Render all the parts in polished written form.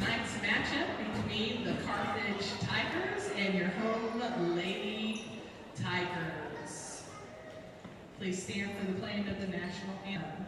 tonight's matchup between the Carthage Tigers and your home Lady Tigers. Please stand for the playing of the national anthem.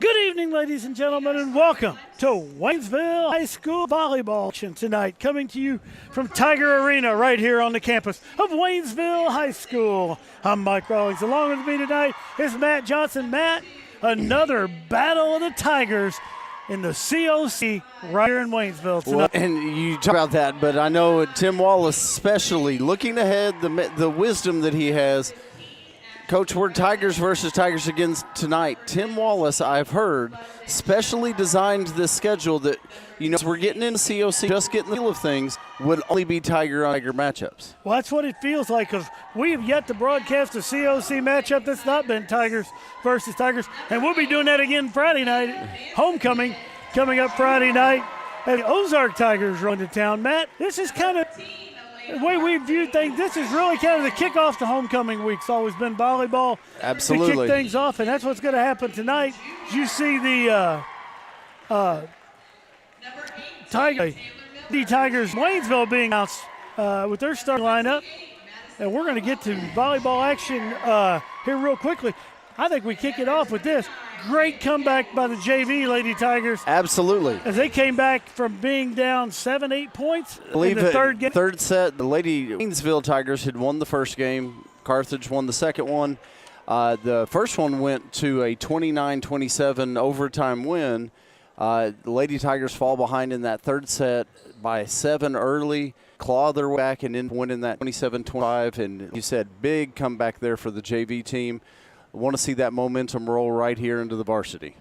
Good evening, ladies and gentlemen, and welcome to Waynesville High School volleyball action tonight, coming to you from Tiger Arena right here on the campus of Waynesville High School. I'm Mike Rawlings. Along with me tonight is Matt Johnson. Matt, another battle of the Tigers in the COC right here in Waynesville tonight. Well, and you talk about that, but I know Tim Wallace especially, looking ahead, the wisdom that he has. Coach, we're Tigers versus Tigers again tonight. Tim Wallace, I've heard, specially designed this schedule that, you know, as we're getting into COC, just getting the feel of things, would only be Tiger-on-Tiger matchups. Well, that's what it feels like, because we have yet to broadcast a COC matchup that's not been Tigers versus Tigers, and we'll be doing that again Friday night. Homecoming coming up Friday night. And the Ozark Tigers run to town. Matt, this is kind of the way we view things. This is really kind of the kickoff to homecoming week. It's always been volleyball Absolutely. to kick things off, and that's what's going to happen tonight. You see the Tigers Waynesville being announced with their starting lineup, and we're going to get to volleyball action here real quickly. I think we kick it off with this. Great comeback by the JV Lady Tigers. Absolutely. As they came back from being down 7-8 points in the third game. Third set, the Lady Waynesville Tigers had won the first game. Carthage won the second one. The first one went to a 29-27 overtime win. The Lady Tigers fall behind in that third set by 7 early, claw their way back and then winning that 27-25. And you said big comeback there for the JV team. I want to see that momentum roll right here into the varsity.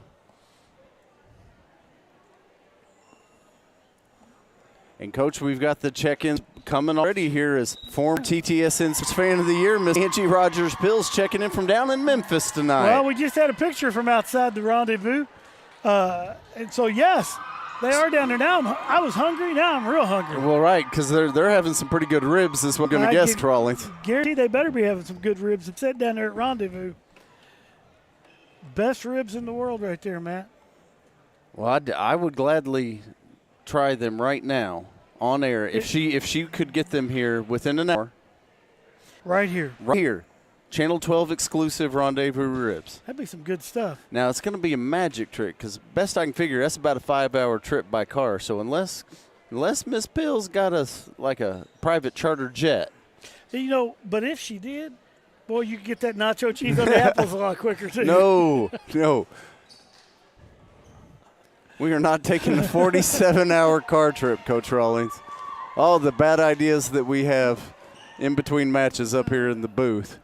And, Coach, we've got the check-in coming already here as former TTSN Fan of the Year, Miss Angie Rogers-Pills, checking in from down in Memphis tonight. Well, we just had a picture from outside the rendezvous. And so, yes, they are down there now. I was hungry. Now I'm real hungry. Well, right, because they're having some pretty good ribs, is what I'm going to guess, Rawlings. Guarantee they better be having some good ribs. It's set down there at rendezvous. Best ribs in the world right there, Matt. Well, I would gladly try them right now on air if she could get them here within an hour. Right here. Right here. Channel 12 exclusive rendezvous ribs. That'd be some good stuff. Now, it's going to be a magic trick because best I can figure, that's about a 5-hour trip by car. So unless Miss Pills got us like a private charter jet. You know, but if she did, boy, you could get that nacho cheese on the apples a lot quicker, too. No. We are not taking a 47-hour car trip, Coach Rawlings. All the bad ideas that we have in between matches up here in the booth.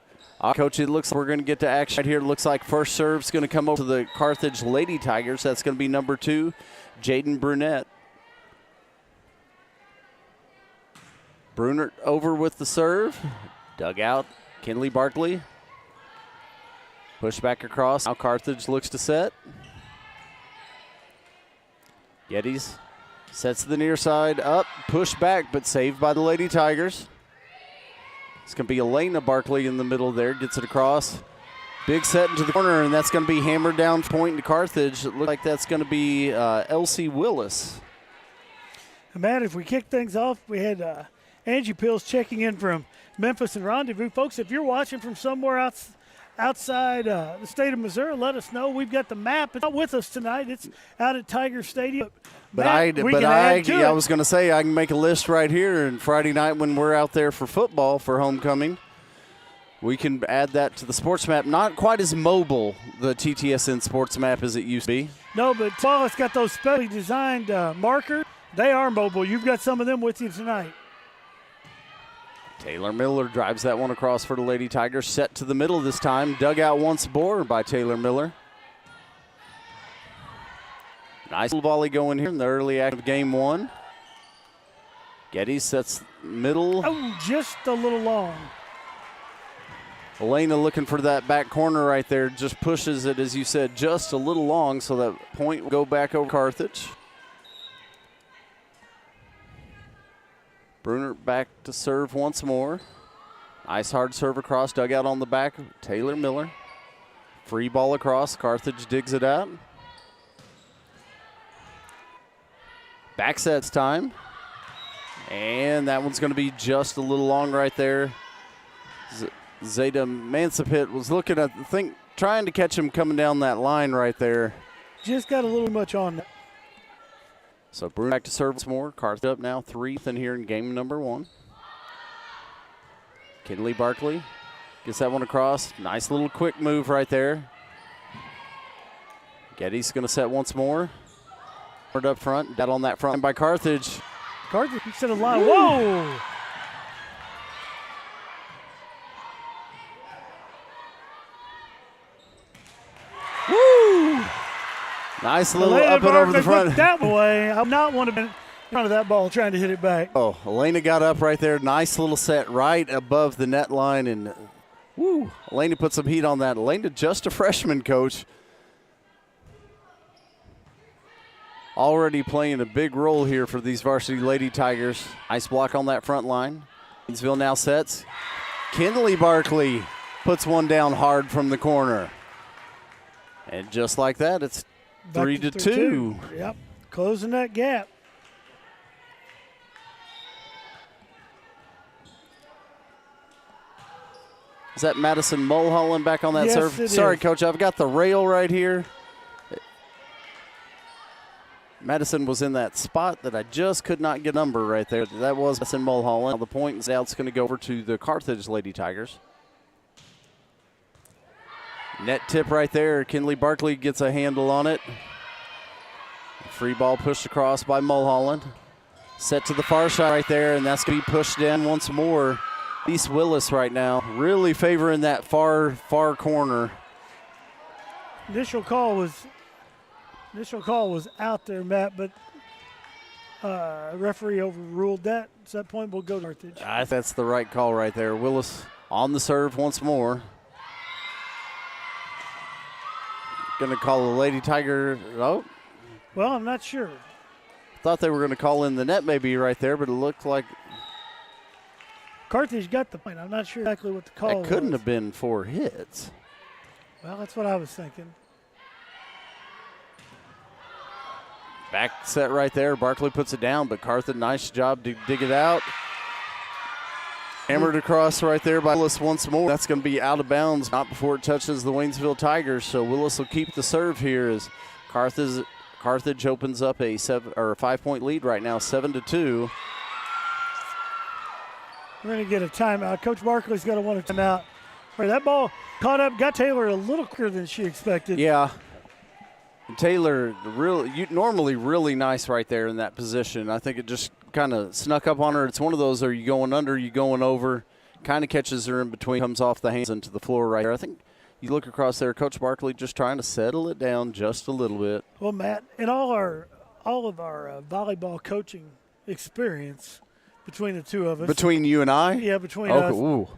Coach, it looks like we're going to get to action right here. It looks like first serve's going to come over to the Carthage Lady Tigers. That's going to be number 2, Jaden Brunette. Brunert over with the serve. Dug out. Kinley Barkley. Push back across. Now Carthage looks to set. Geddes sets the near side up. Push back, but saved by the Lady Tigers. It's going to be Elena Barkley in the middle there. Gets it across. Big set into the corner, and that's going to be hammered down point to Carthage. It looks like that's going to be Elsie Willis. Matt, if we kick things off, we had Angie Pills checking in from Memphis and Rendezvous. Folks, if you're watching from somewhere outside the state of Missouri, let us know. We've got the map. It's not with us tonight. It's out at Tiger Stadium. I Matt, was going to say I can make a list right here, and Friday night when we're out there for football for homecoming, we can add that to the sports map. Not quite as mobile, the TTSN sports map, as it used to be. No, but while it's got those specially designed markers, they are mobile. You've got some of them with you tonight. Taylor Miller drives that one across for the Lady Tigers. Set to the middle this time. Dug out once more by Taylor Miller. Nice little volley going here in the early act of game one. Getty sets middle. Oh, just a little long. Elena looking for that back corner right there. Just pushes it, as you said, just a little long, so that point will go back over Carthage. Bruner back to serve once more. Nice hard serve across, dug out on the back. Taylor Miller. Free ball across. Carthage digs it out. Back sets time. And that one's going to be just a little long right there. Zeta Mansipit was looking at the thing, trying to catch him coming down that line right there. Just got a little much on that. So Bruno back to serve once more. Carthage up now 3th in here in game number 1. Kinley Barkley gets that one across. Nice little quick move right there. Getty's going to set once more. Up front, that on that front by Carthage. Carthage set a line. Whoa! Woo! Nice little up and over the front. That way, I would not want to be in front of that ball trying to hit it back. Oh, Elena got up right there. Nice little set right above the net line. And woo, Elena put some heat on that. Elena, just a freshman, coach. Already playing a big role here for these Varsity Lady Tigers. Nice block on that front line. Waynesville now sets. Kinley Barkley puts one down hard from the corner. And just like that, it's 3-2. Yep, closing that gap. Is that Madison Mulholland back on that yes, serve? It Sorry, is. Coach, I've got the rail right here. Madison was in that spot that I just could not get number right there. That was Madison Mulholland. Now the point is out's going to go over to the Carthage Lady Tigers. Net tip right there. Kinley Barkley gets a handle on it. Free ball pushed across by Mulholland. Set to the far side right there, and that's going to be pushed down once more. East Willis right now really favoring that far corner. Initial call was out there, Matt, but referee overruled that. So that point will go to Carthage. I think that's the right call right there. Willis on the serve once more. Going to call the Lady Tiger. Oh. Well, I'm not sure. Thought they were going to call in the net maybe right there, but it looked like Carthage got the point. I'm not sure exactly what the call was. It couldn't have been 4 hits. Well, that's what I was thinking. Back set right there. Barkley puts it down, but Carthage, nice job to dig it out. Hammered across right there by Willis once more. That's going to be out of bounds, not before it touches the Waynesville Tigers. So Willis will keep the serve here as Carthage opens up a 5-point lead right now, 7-2. We're going to get a timeout. Coach Barkley's got to want a timeout. Right, that ball caught up, got Taylor a little quicker than she expected. Yeah. Taylor, normally really nice right there in that position. I think it just kind of snuck up on her. It's one of those, are you going under, are you going over? Kind of catches her in between, comes off the hands into the floor right there. I think you look across there, Coach Barkley just trying to settle it down just a little bit. Well, Matt, in all of our volleyball coaching experience between the two of us. Between you and I? Yeah, between us. Ooh.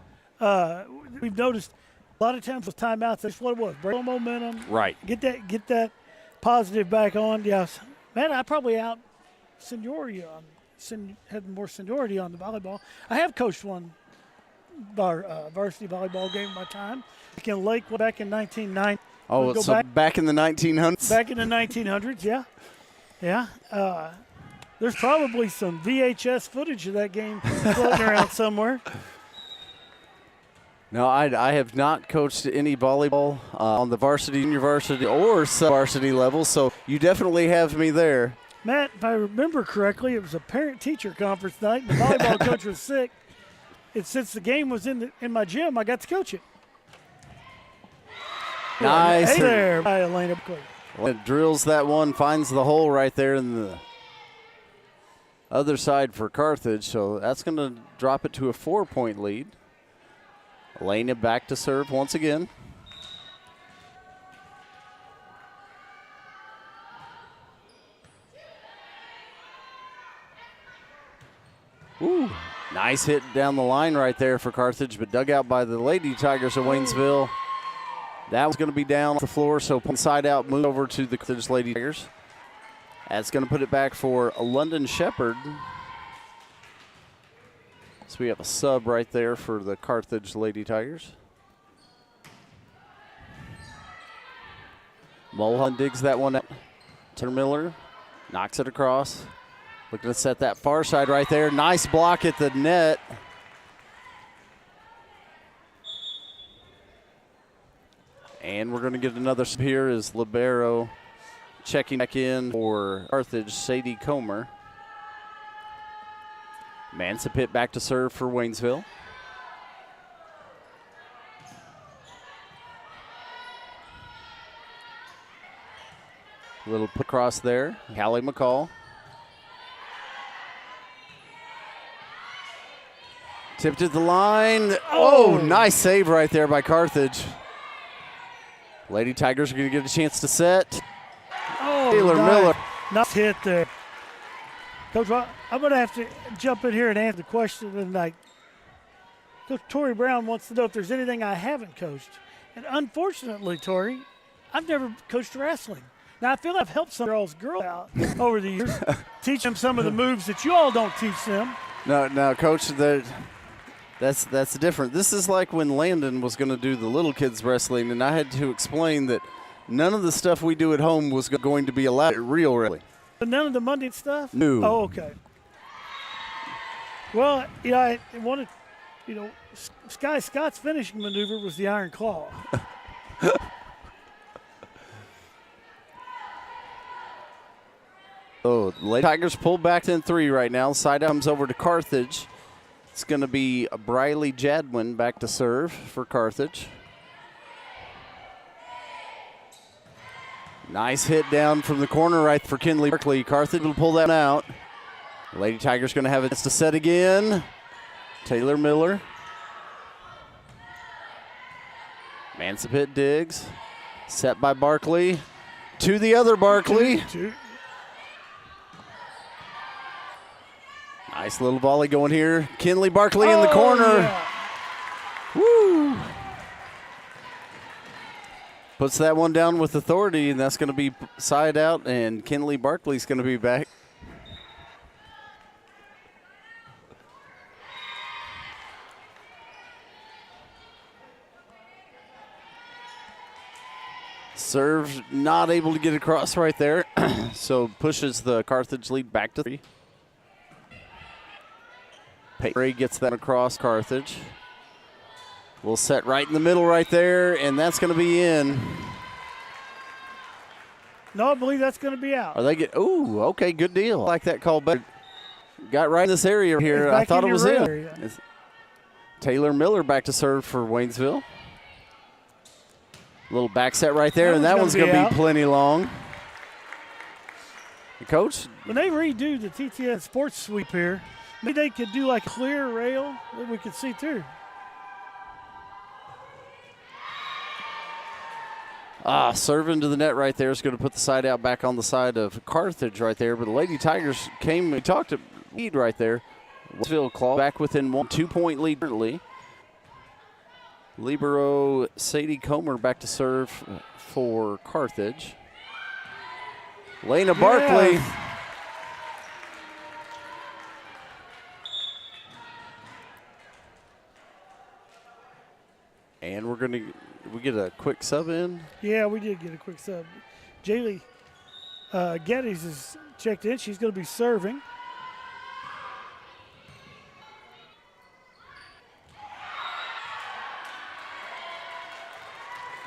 We've noticed a lot of times with timeouts, that's what it was. Break momentum. Right. Get that positive back on. Yes. Man, I probably had more seniority on the volleyball. I have coached one varsity volleyball game in my time. In Lakewood back in 1990. Oh, so back in the 1900s? Back in the 1900s, yeah. Yeah. There's probably some VHS footage of that game floating around somewhere. No, I have not coached any volleyball on the varsity, junior varsity, or sub-varsity level, so you definitely have me there. Matt, if I remember correctly, it was a parent-teacher conference night, and the volleyball coach was sick. And since the game was in my gym, I got to coach it. Nice. Hey there, by Elena. Well, it drills that one, finds the hole right there in the other side for Carthage, so that's going to drop it to a 4-point lead. Elena back to serve once again. Ooh, nice hit down the line right there for Carthage, but dug out by the Lady Tigers of Waynesville. That was going to be down the floor, so inside out, move over to the Carthage Lady Tigers. That's going to put it back for a London Shepherd. So we have a sub right there for the Carthage Lady Tigers. Mulholland digs that one out. Turner Miller knocks it across. Looking to set that far side right there. Nice block at the net. And we're going to get another sub here as libero checking back in for Carthage, Sadie Comer. Mansipit back to serve for Waynesville. Little put across there. Callie McCall. Tipped at the line. Oh, nice save right there by Carthage. Lady Tigers are going to get a chance to set. Oh, Taylor nice. Miller. Nice hit there. Coach, I'm going to have to jump in here and answer the question tonight. Coach Tori Brown wants to know if there's anything I haven't coached. And unfortunately, Tori, I've never coached wrestling. Now, I feel I've helped some girls out over the years, teach them some of the moves that you all don't teach them. No, Coach, that's different. This is like when Landon was going to do the little kids wrestling, and I had to explain that none of the stuff we do at home was going to be allowed at real wrestling. But none of the Monday stuff? No. Oh, okay. Well, I wanted, Sky Scott's finishing maneuver was the Iron Claw. Oh, the Lady Tigers pull back in 3 right now. Side out comes over to Carthage. It's going to be Briley Jadwin back to serve for Carthage. Nice hit down from the corner right for Kinley Barkley. Carthage will pull that out. Lady Tigers going to have a chance to set again. Taylor Miller. Mansipit digs. Set by Barkley. To the other Barkley. Nice little volley going here. Kinley Barkley in the corner. Yeah. Woo! Puts that one down with authority, and that's going to be side out, and Kinley Barkley's going to be back. Serve not able to get across right there, so pushes the Carthage lead back to 3. Ray gets that across Carthage. We'll set right in the middle right there, and that's going to be in. No, I believe that's going to be out. Are they get? Ooh, okay, good deal. I like that call better. Got right in this area here. I thought it was in. Taylor Miller back to serve for Waynesville. Little back set right there, and that one's going to be plenty long. Coach? When they redo the TTS sports sweep here, maybe they could do like a clear rail that we could see through. Serving to the net right there is going to put the side out back on the side of Carthage right there. But the Lady Tigers we talked to lead right there. Waynesville claw back within 2-point lead currently. Libero Sadie Comer back to serve for Carthage. Lena Barkley. And we get a quick sub in. Yeah, we did get a quick sub. Jaylee Geddes is checked in. She's going to be serving.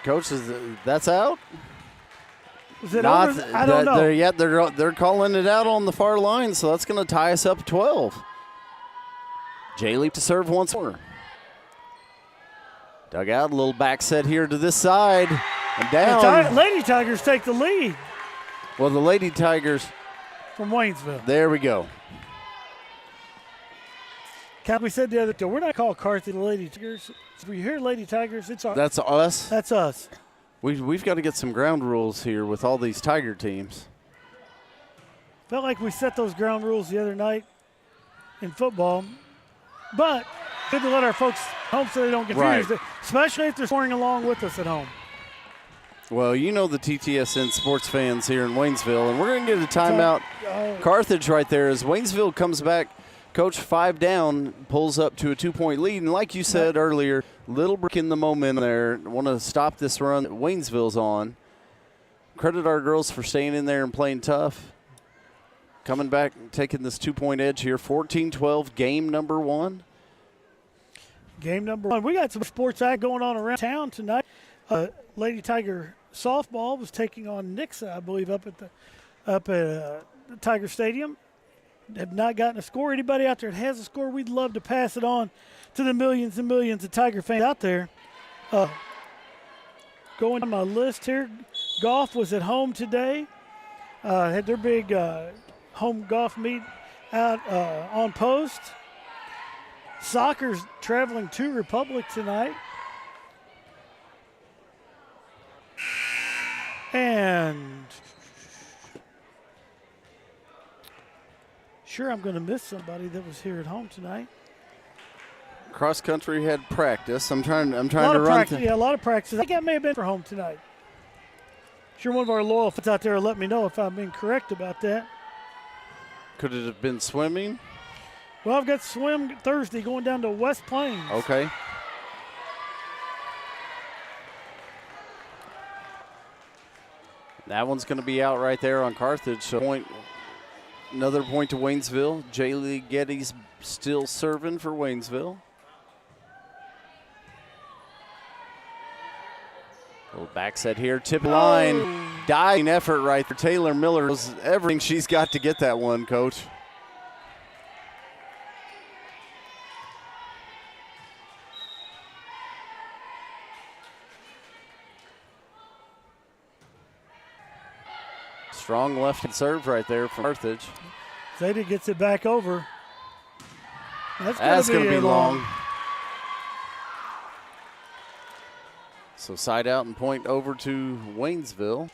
Coach, that's out? Is it over? I don't know. They're calling it out on the far line, so that's going to tie us up 12. Jaylee to serve once more. Dug out, a little back set here to this side. And down. Lady Tigers take the lead. Well, the Lady Tigers. From Waynesville. There we go. Cap, we said the other day, we're not called Carthage Lady Tigers. If we hear Lady Tigers, it's our. That's us? That's us. We've got to get some ground rules here with all these Tiger teams. Felt like we set those ground rules the other night in football. But good to let our folks home so they don't get confused, right. Especially if they're scoring along with us at home. Well, you know the TTSN sports fans here in Waynesville, and we're going to get a timeout. Carthage right there as Waynesville comes back. Coach 5 down, pulls up to a 2-point lead. And like you said earlier, little break in the momentum there. Want to stop this run that Waynesville's on. Credit our girls for staying in there and playing tough. Coming back, taking this 2-point edge here. 14-12, game number 1. Game number 1. We got some sports act going on around town tonight. Lady Tiger softball was taking on Nixa, I believe, up at the Tiger Stadium. Have not gotten a score. Anybody out there that has a score, we'd love to pass it on to the millions and millions of Tiger fans out there. Going on my list here, golf was at home today. Had their big home golf meet out on post. Soccer's traveling to Republic tonight. And sure, I'm going to miss somebody that was here at home tonight. Cross country had practice. I'm trying to run. Yeah, a lot of practice. I think that may have been for home tonight. Sure, one of our loyal fans out there will let me know if I'm incorrect about that. Could it have been swimming? Well, I've got swim Thursday going down to West Plains. Okay. That one's going to be out right there on Carthage. So another point to Waynesville. Jaylee Geddes still serving for Waynesville. Little back set here, tip line. Dying effort right there. Taylor Miller does everything she's got to get that one, Coach. Strong left-hand serve right there from Carthage. Zeta gets it back over. That's going to be long. So side out and point over to Waynesville.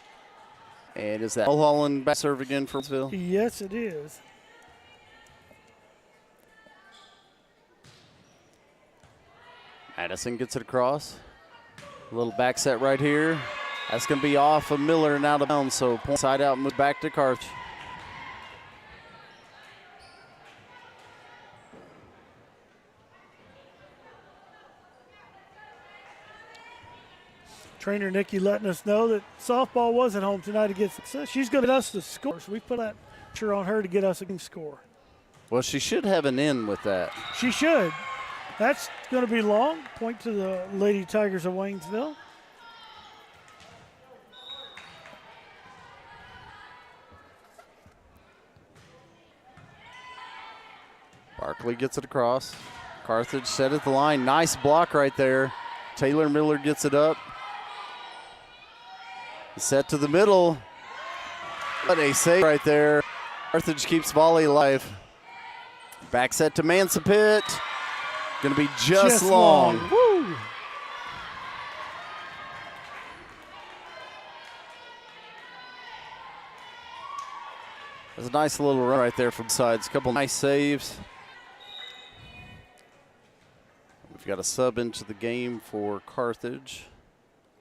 And is that Mulholland back serve again for Waynesville? Yes, it is. Madison gets it across. A little back set right here. That's going to be off of Miller and out of bounds, so point side out, move back to Carthage. Trainer Nikki letting us know that softball was at home tonight against success. She's going to get us the score, so we put that pressure on her to get us a game score. Well, she should have an in with that. She should. That's going to be long. Point to the Lady Tigers of Waynesville. Barkley gets it across. Carthage set at the line. Nice block right there. Taylor Miller gets it up. Set to the middle. What a save right there. Carthage keeps volley alive. Back set to Mansapit. Going to be just long. Woo. There's a nice little run right there from sides. A couple nice saves. We've got a sub into the game for Carthage.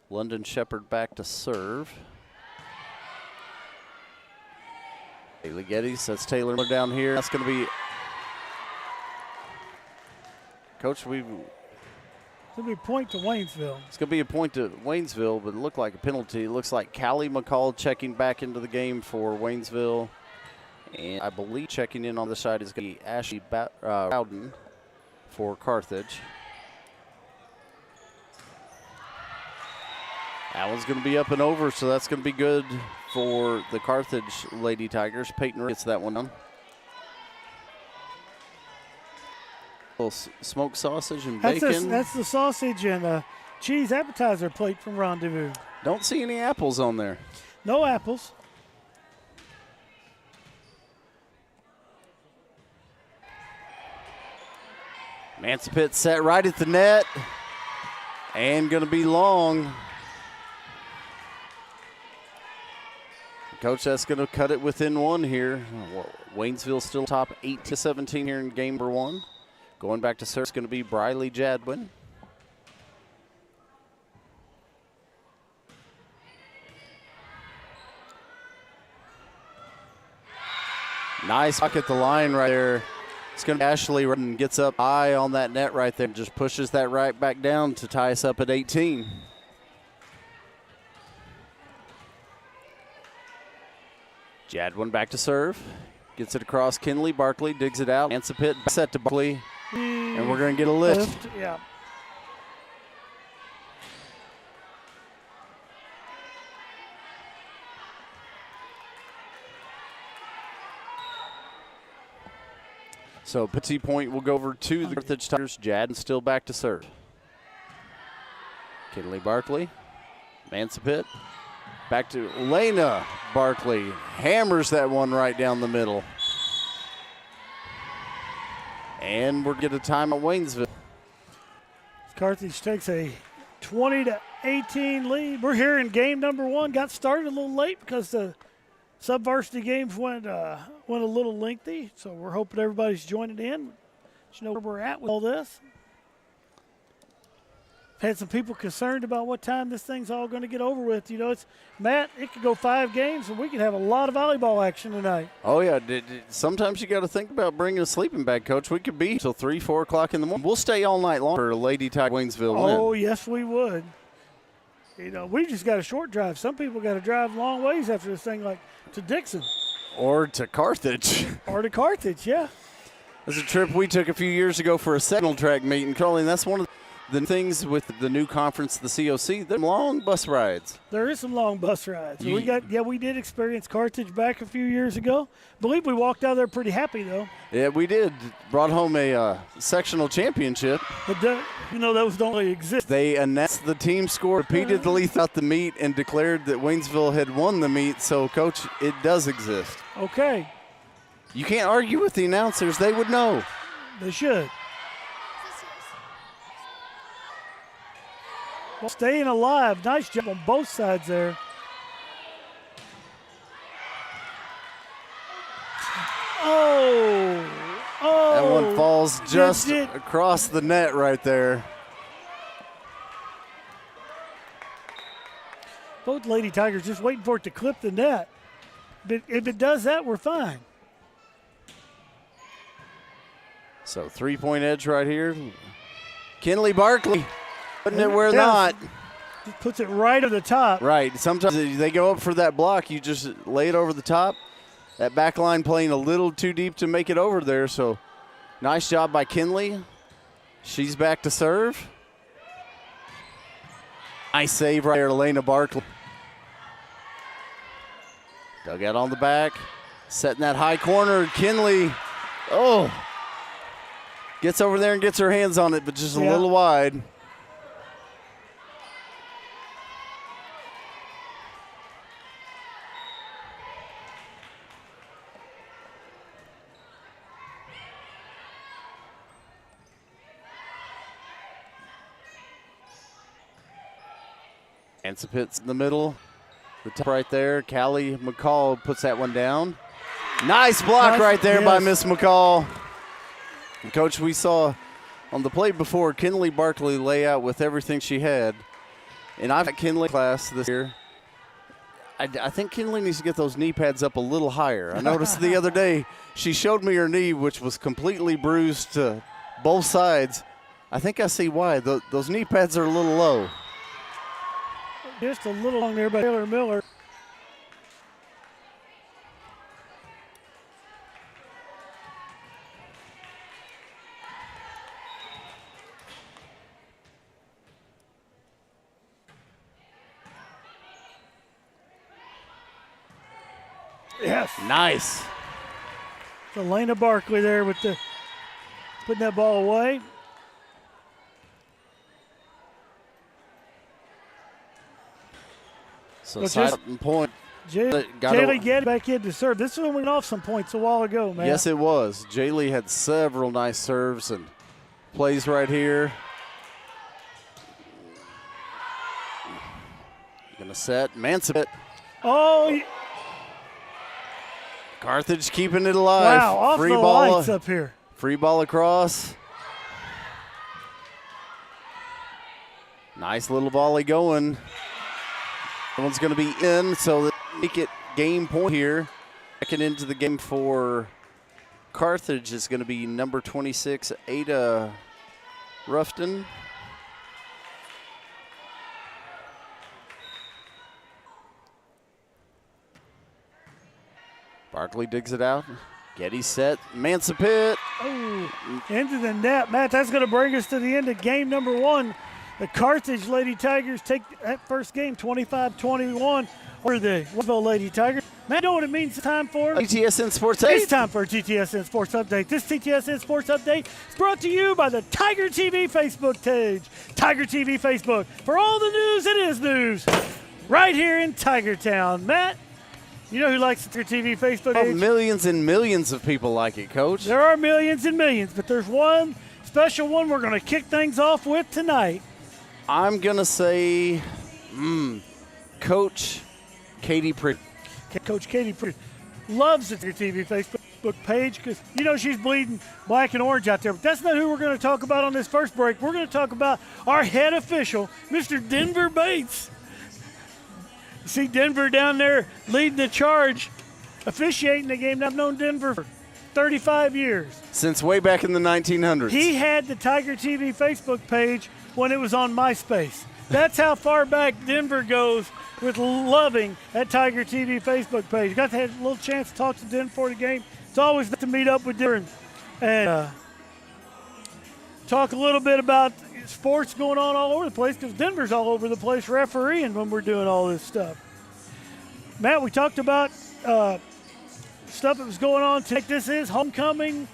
London Shepherd back to serve. Jaylee Geddes, that's Taylor down here. That's going to be, Coach, It's going to be a point to Waynesville. It's going to be a point to Waynesville, but it looked like a penalty. It looks like Callie McCall checking back into the game for Waynesville. And I believe checking in on the side is going to be Ashley Bowden for Carthage. That one's going to be up and over, so that's going to be good for the Carthage Lady Tigers. Peyton gets that one done. Little smoked sausage and bacon. That's the sausage and cheese appetizer plate from Rendezvous. Don't see any apples on there. No apples. Mansfield set right at the net and going to be long. Coach, that's going to cut it within one here. Waynesville still top 8-17 here in game number one. Going back to serve is going to be Briley Jadwin. Nice block at the line right there. It's going to be Ashley Redden, gets up high on that net right there, just pushes that right back down to tie us up at 18. Jadwin back to serve. Gets it across Kinley. Barkley digs it out. Ansipit set to Barkley. And we're going to get a lift. Yeah. So Petit Point will go over to the Carthage Tigers. Jadwin still back to serve. Kinley Barkley. Mansipit. Back to Elena Barkley. Hammers that one right down the middle. And we're getting a time at Waynesville. Carthage takes a 20-18 lead. We're here in game number one. Got started a little late because the sub-varsity games went a little lengthy. So we're hoping everybody's joining in. You know where we're at with all this. Had some people concerned about what time this thing's all going to get over with. You know, it's Matt, it could go 5 games and we could have a lot of volleyball action tonight. Oh, yeah. Sometimes you got to think about bringing a sleeping bag, Coach. We could be till 3, 4 o'clock in the morning. We'll stay all night long for Lady Tiger Waynesville win. Oh, yes, we would. You know, we just got a short drive. Some people got to drive long ways after this thing, like to Dixon. Or to Carthage. Or to Carthage, yeah. That's a trip we took a few years ago for a signal track meet in Crowley, and that's one of the things with the new conference, the COC, they're long bus rides. There is some long bus rides. We did experience Carthage back a few years ago. Believe we walked out of there pretty happy, though. Yeah, we did. Brought home a sectional championship. But those don't really exist. They announced the team score repeatedly throughout the meet and declared that Waynesville had won the meet. So, Coach, it does exist. Okay. You can't argue with the announcers. They would know. They should. Well, staying alive. Nice job on both sides there. Oh. That one falls just across the net right there. Both Lady Tigers just waiting for it to clip the net. But if it does that, we're fine. So 3-point edge right here. Kinley Barkley. Putting it where not. Just puts it right on the top. Right. Sometimes they go up for that block. You just lay it over the top. That back line playing a little too deep to make it over there. So nice job by Kinley. She's back to serve. Nice save right there, Elena Barkley. Dug out on the back. Setting that high corner. Kinley. Oh. Gets over there and gets her hands on it, but just a little wide. Ansipit's in the middle. The top right there. Callie McCall puts that one down. Nice block right there by Miss McCall. And Coach, we saw on the play before Kinley Barkley lay out with everything she had. And I've got Kinley class this year. I think Kinley needs to get those knee pads up a little higher. I noticed the other day she showed me her knee, which was completely bruised to both sides. I think I see why. Those knee pads are a little low. Just a little long there by Taylor Miller. Yes. Nice. Elena Barkley there with putting that ball away. So side point. Jaylee get back in to serve. This one went off some points a while ago, man. Yes, it was. Jaylee had several nice serves and plays right here. Gonna set. Mansip. Oh, Carthage keeping it alive. wow, off Free the ball lights up here. Free ball across. Nice little volley going. That one's going to be in, so they make it game point here. Second into the game for Carthage is going to be number 26, Ada Ruffton. Barkley digs it out. Getty set. Mansipit. Oh, into the net. Matt, that's going to bring us to the end of game number one. The Carthage Lady Tigers take that first game 25-21 over the Waynesville Lady Tigers. Matt, you know what it means? It's time for TTSN Sports 8. It's time for a TTSN Sports Update. This TTSN Sports Update is brought to you by the TigerTV Facebook page. TigerTV Facebook. For all the news, it is news. Right here in Tigertown. Matt, you know who likes the TV Facebook page? Oh, millions and millions of people like it, Coach. There are millions and millions, but there's one special one we're going to kick things off with tonight. I'm going to say Coach Katie Pritchard. Coach Katie Pritchard loves the TV Facebook page because, you know, she's bleeding black and orange out there. But that's not who we're going to talk about on this first break. We're going to talk about our head official, Mr. Denver Bates. You see Denver down there leading the charge, officiating the game. I've known Denver for 35 years. Since way back in the 1900s. He had the Tiger TV Facebook page when it was on MySpace. That's how far back Denver goes with loving that Tiger TV Facebook page. Got to have a little chance to talk to Denver before the game. It's always good to meet up with Denver and talk a little bit about sports going on all over the place because Denver's all over the place refereeing when we're doing all this stuff. Matt, we talked about stuff that was going on tonight. This is homecoming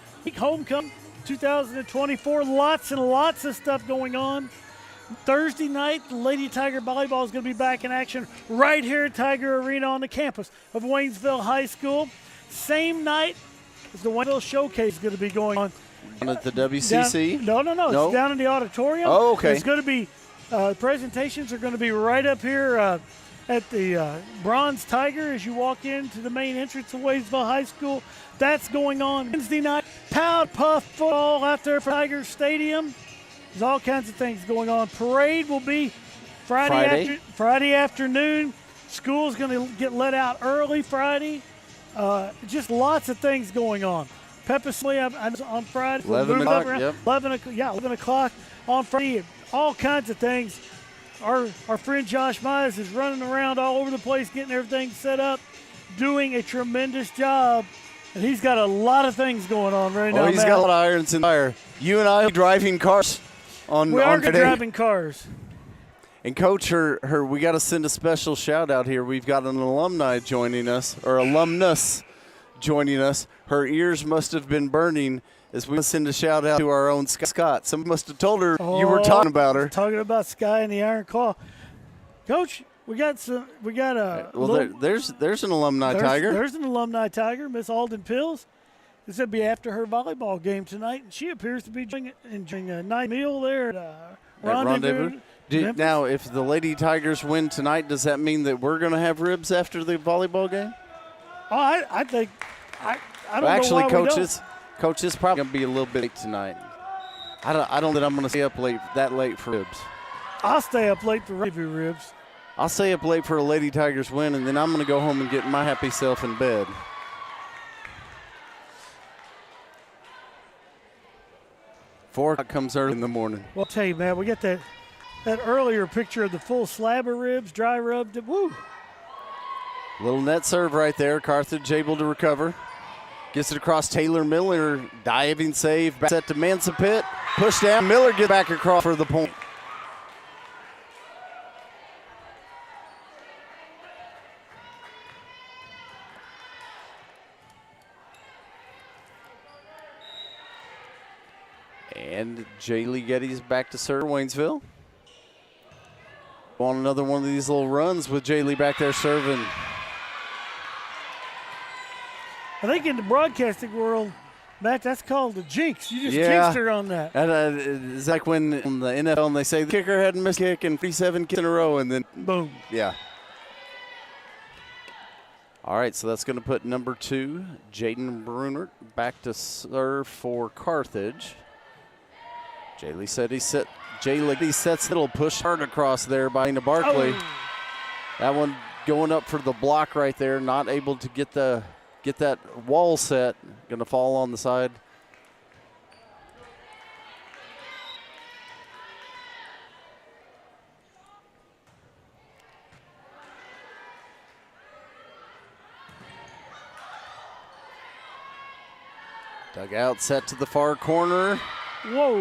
2024. Lots and lots of stuff going on. Thursday night, the Lady Tiger Volleyball is going to be back in action right here at Tiger Arena on the campus of Waynesville High School. Same night as the Waynesville Showcase is going to be going on. At the WCC? No. It's down in the auditorium. Oh, okay. It's going to be, presentations are going to be right up here at the Bronze Tiger as you walk into the main entrance of Waynesville High School. That's going on Wednesday night. Pound Puff football out there for Tiger Stadium. There's all kinds of things going on. Parade will be Friday afternoon. School's going to get let out early Friday. Just lots of things going on. Pepper Slam on Friday. 11 o'clock, yep. 11 o'clock on Friday. All kinds of things. Our friend Josh Mize is running around all over the place getting everything set up, doing a tremendous job. And he's got a lot of things going on right now. Oh, he's got a lot of irons in the fire. You and I are driving cars on We are today. driving cars. And Coach, we got to send a special shout out here. We've got an alumni joining us, or alumnus joining us. Her ears must have been burning as we send a shout out to our own Scott. Somebody must have told her you were talking about her. Talking about Sky and the Iron Claw. Coach, there's an alumni Tiger. There's an alumni Tiger, Miss Alden Pills. This will be after her volleyball game tonight, and she appears to be enjoying a nice meal there at Rendezvous. Now, if the Lady Tigers win tonight, does that mean that we're going to have ribs after the volleyball game? Oh, I think I don't actually, know why Coach, we don't. Coach, it's probably going to be a little bit late tonight. I don't think I'm going to stay up that late for ribs. I'll stay up late for Rendezvous ribs. I'll stay up late for a Lady Tigers win, and then I'm going to go home and get my happy self in bed. 4 o'clock comes early in the morning. Well, I'll tell you, man, we got that earlier picture of the full slab of ribs, dry rubbed. Woo! Little net serve right there. Carthage able to recover. Gets it across. Taylor Miller, diving save. Back set to Mansipit. Push down. Miller gets back across for the point. And Jaylee Getty's back to serve Waynesville. On another one of these little runs with Jaylee back there serving. I think in the broadcasting world, Matt, that's called the jinx. You just Yeah. jinxed her on that. It's like when in the NFL and they say the kicker hadn't missed a kick in 37 kicks in a row, and then Boom. yeah. All right, so that's going to put number 2, Jaden Brunert, back to serve for Carthage. Jaylee sets it'll push hard across there by Ina Barkley. Oh. That one going up for the block right there, not able to get that wall set. Going to fall on the side. Dugout set to the far corner. Whoa.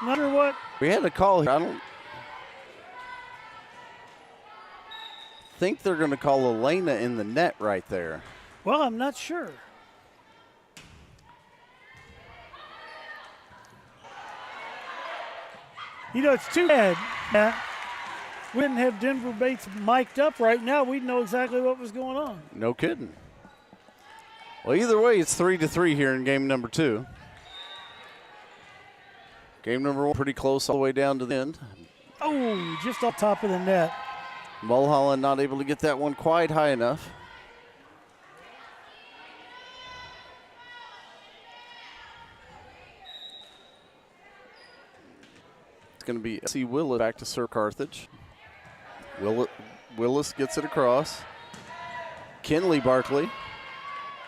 Not sure what. We had a call here. I don't think they're going to call Elena in the net right there. Well, I'm not sure. You know, it's too bad, Matt. We didn't have Denver Bates mic'd up right now. We'd know exactly what was going on. No kidding. Well, either way, it's 3-3 here in game number 2. Game number 1 pretty close all the way down to the end. Oh, just off top of the net. Mulholland not able to get that one quite high enough. It's going to be C. Willis back to serve Carthage. Willis gets it across. Kinley Barkley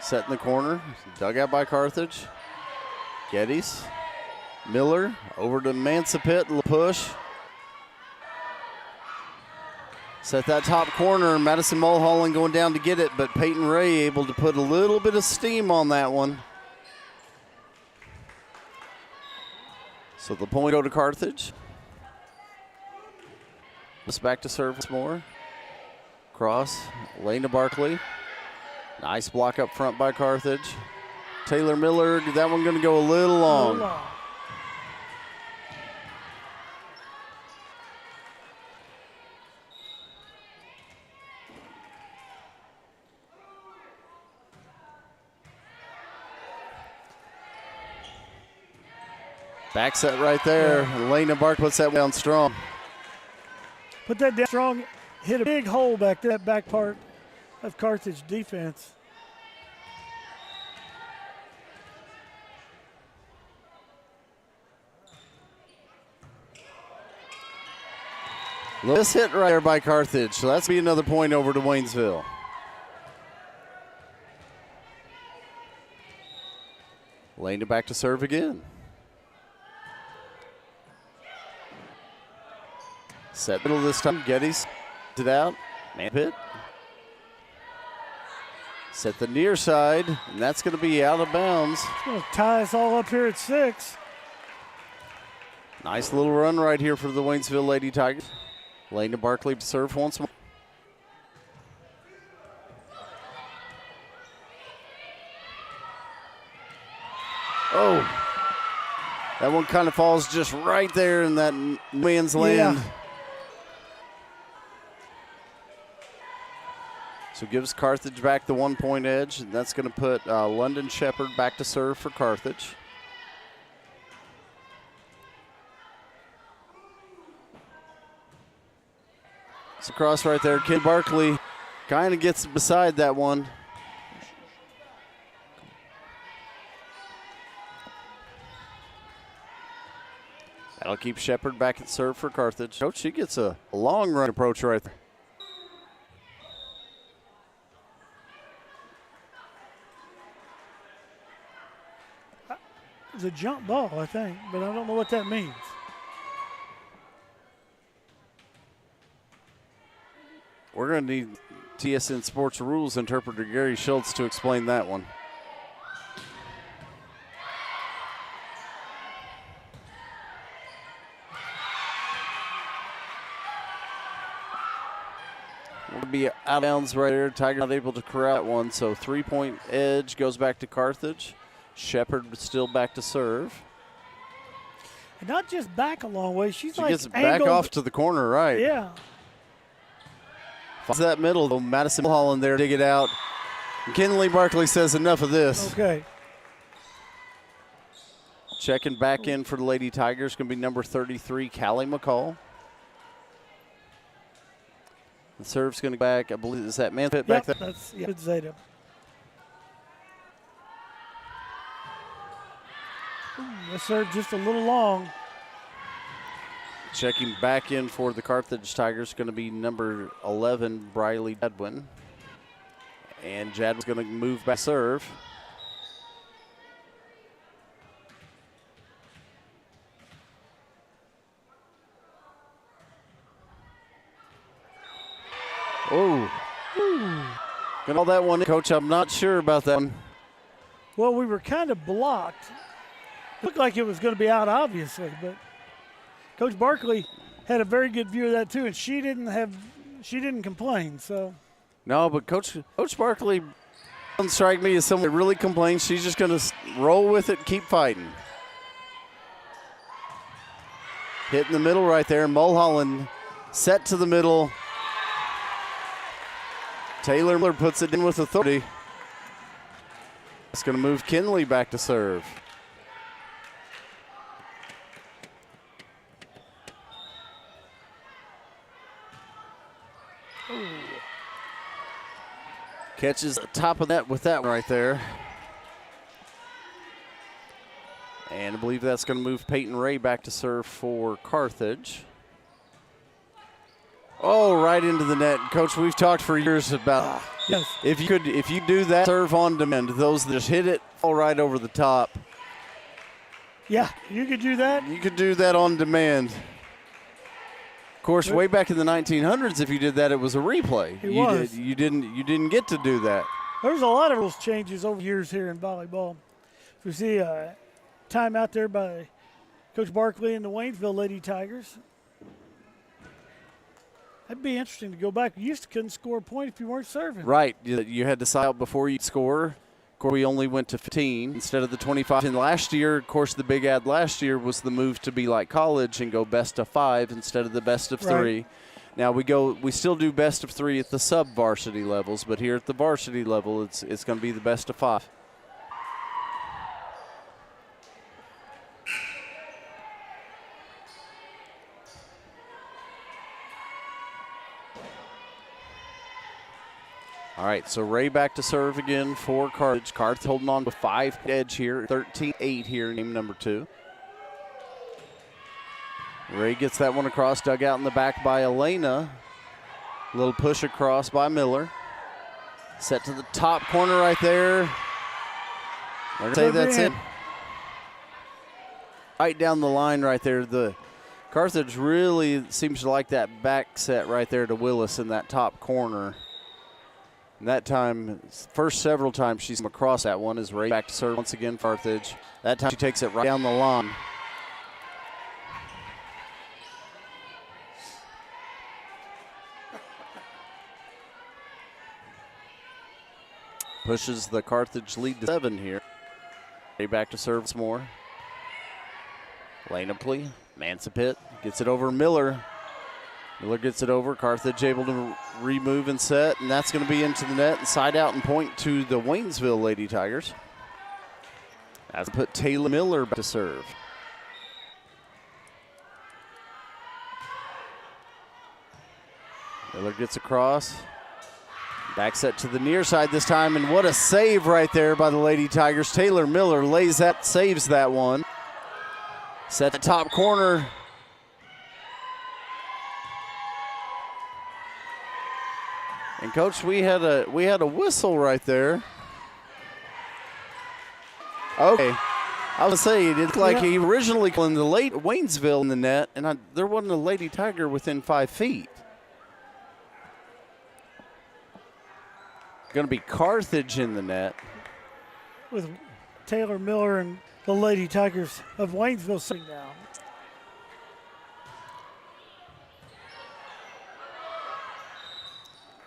set in the corner. Dug out by Carthage. Geddes. Miller over to Mansipit. Push. Set that top corner. Madison Mulholland going down to get it, but Peyton Ray able to put a little bit of steam on that one. So the point go to Carthage. It's back to serve once more. Cross. Elena Barkley. Nice block up front by Carthage. Taylor Miller. That one going to go a little long. Back set right there. Elena Bark puts that down strong. Put that down strong. Hit a big hole back there, that back part of Carthage defense. This hit right there by Carthage. So that's be another point over to Waynesville. Elena back to serve again. Set middle this time. Geddes it out. Manpit. Set the near side, and that's going to be out of bounds. It's going to tie us all up here at 6. Nice little run right here for the Waynesville Lady Tigers. Elena Barkley to serve once more. Oh, that one kind of falls just right there in that man's land. Yeah. So gives Carthage back the 1-point edge, and that's going to put London Shepherd back to serve for Carthage. It's across right there. Kid Barkley kind of gets beside that one. That'll keep Shepherd back at serve for Carthage. Coach, she gets a long run approach right there. was a jump ball, I think, but I don't know what that means. We're going to need TSN Sports Rules interpreter Gary Schultz to explain that one. We'll be out of bounds right there. Tiger not able to corral that one, so 3-point edge goes back to Carthage. Shepard still back to serve. And not just back a long way. She gets angled. back off to the corner, right? Yeah. Finds that middle, though. Madison Mulholland there, dig it out. Kinley Barkley says enough of this. Okay. Checking back in for the Lady Tigers, going to be number 33, Callie McCall. The serve's going to go back, I believe, is that Manfit back there? That's good Zeta. The serve just a little long. Checking back in for the Carthage Tigers, going to be number 11, Briley Jadwin. And Jadwin's going to move back serve. Oh. Got all that one in. Coach, I'm not sure about that one. Well, we were kind of blocked. Looked like it was going to be out, obviously, but Coach Barkley had a very good view of that too, and she didn't complain. So no, but Coach Barkley doesn't strike me as someone that really complains. She's just going to roll with it, keep fighting. Hit in the middle right there. Mulholland set to the middle. Taylor Miller puts it in with authority. It's going to move Kinley back to serve. ooh. Catches the top of that with that one right there. And I believe that's going to move Peyton Ray back to serve for Carthage. Oh, right into the net. Coach, we've talked for years about Yes. if you do that serve on demand, those that just hit it all right over the top. Yeah, you could do that. You could do that on demand. Of course, way back in the 1900s, if you did that, it was a replay. You didn't get to do that. There's a lot of rules changes over years here in volleyball. We see a time out there by Coach Barkley and the Waynesville Lady Tigers. That'd be interesting to go back. You used to couldn't score a point if you weren't serving. Right. You had to sign out before you score. Of course, we only went to 15 instead of the 25. And last year, of course, the big ad last year was the move to be like college and go best of 5 instead of the best of 3. Right. Now we still do best of 3 at the sub-varsity levels, but here at the varsity level, it's going to be the best of 5. All right, so Ray back to serve again for Carthage. Carthage holding on to 5 edge here, 13-8 here in game number 2. Ray gets that one across, dug out in the back by Elena. A little push across by Miller. Set to the top corner right there. They're going to say that's it. Right down the line right there. The Carthage really seems to like that back set right there to Willis in that top corner. And that time, first several times she's come across that one is Ray back to serve once again, Carthage. That time she takes it right down the line. Pushes the Carthage lead to 7 here. Ray back to serve some more. Lanaply, Mansipit gets it over Miller. Miller gets it over. Carthage able to remove and set, and that's going to be into the net and side out and point to the Waynesville Lady Tigers. That's put Taylor Miller back to serve. Miller gets across. Back set to the near side this time, and what a save right there by the Lady Tigers. Taylor Miller lays that, saves that one. Set the top corner. And Coach, we had a whistle right there. Okay. I was saying, it's like he originally in the late Waynesville in the net, and there wasn't a Lady Tiger within 5 feet. Going to be Carthage in the net. With Taylor Miller and the Lady Tigers of Waynesville sitting down.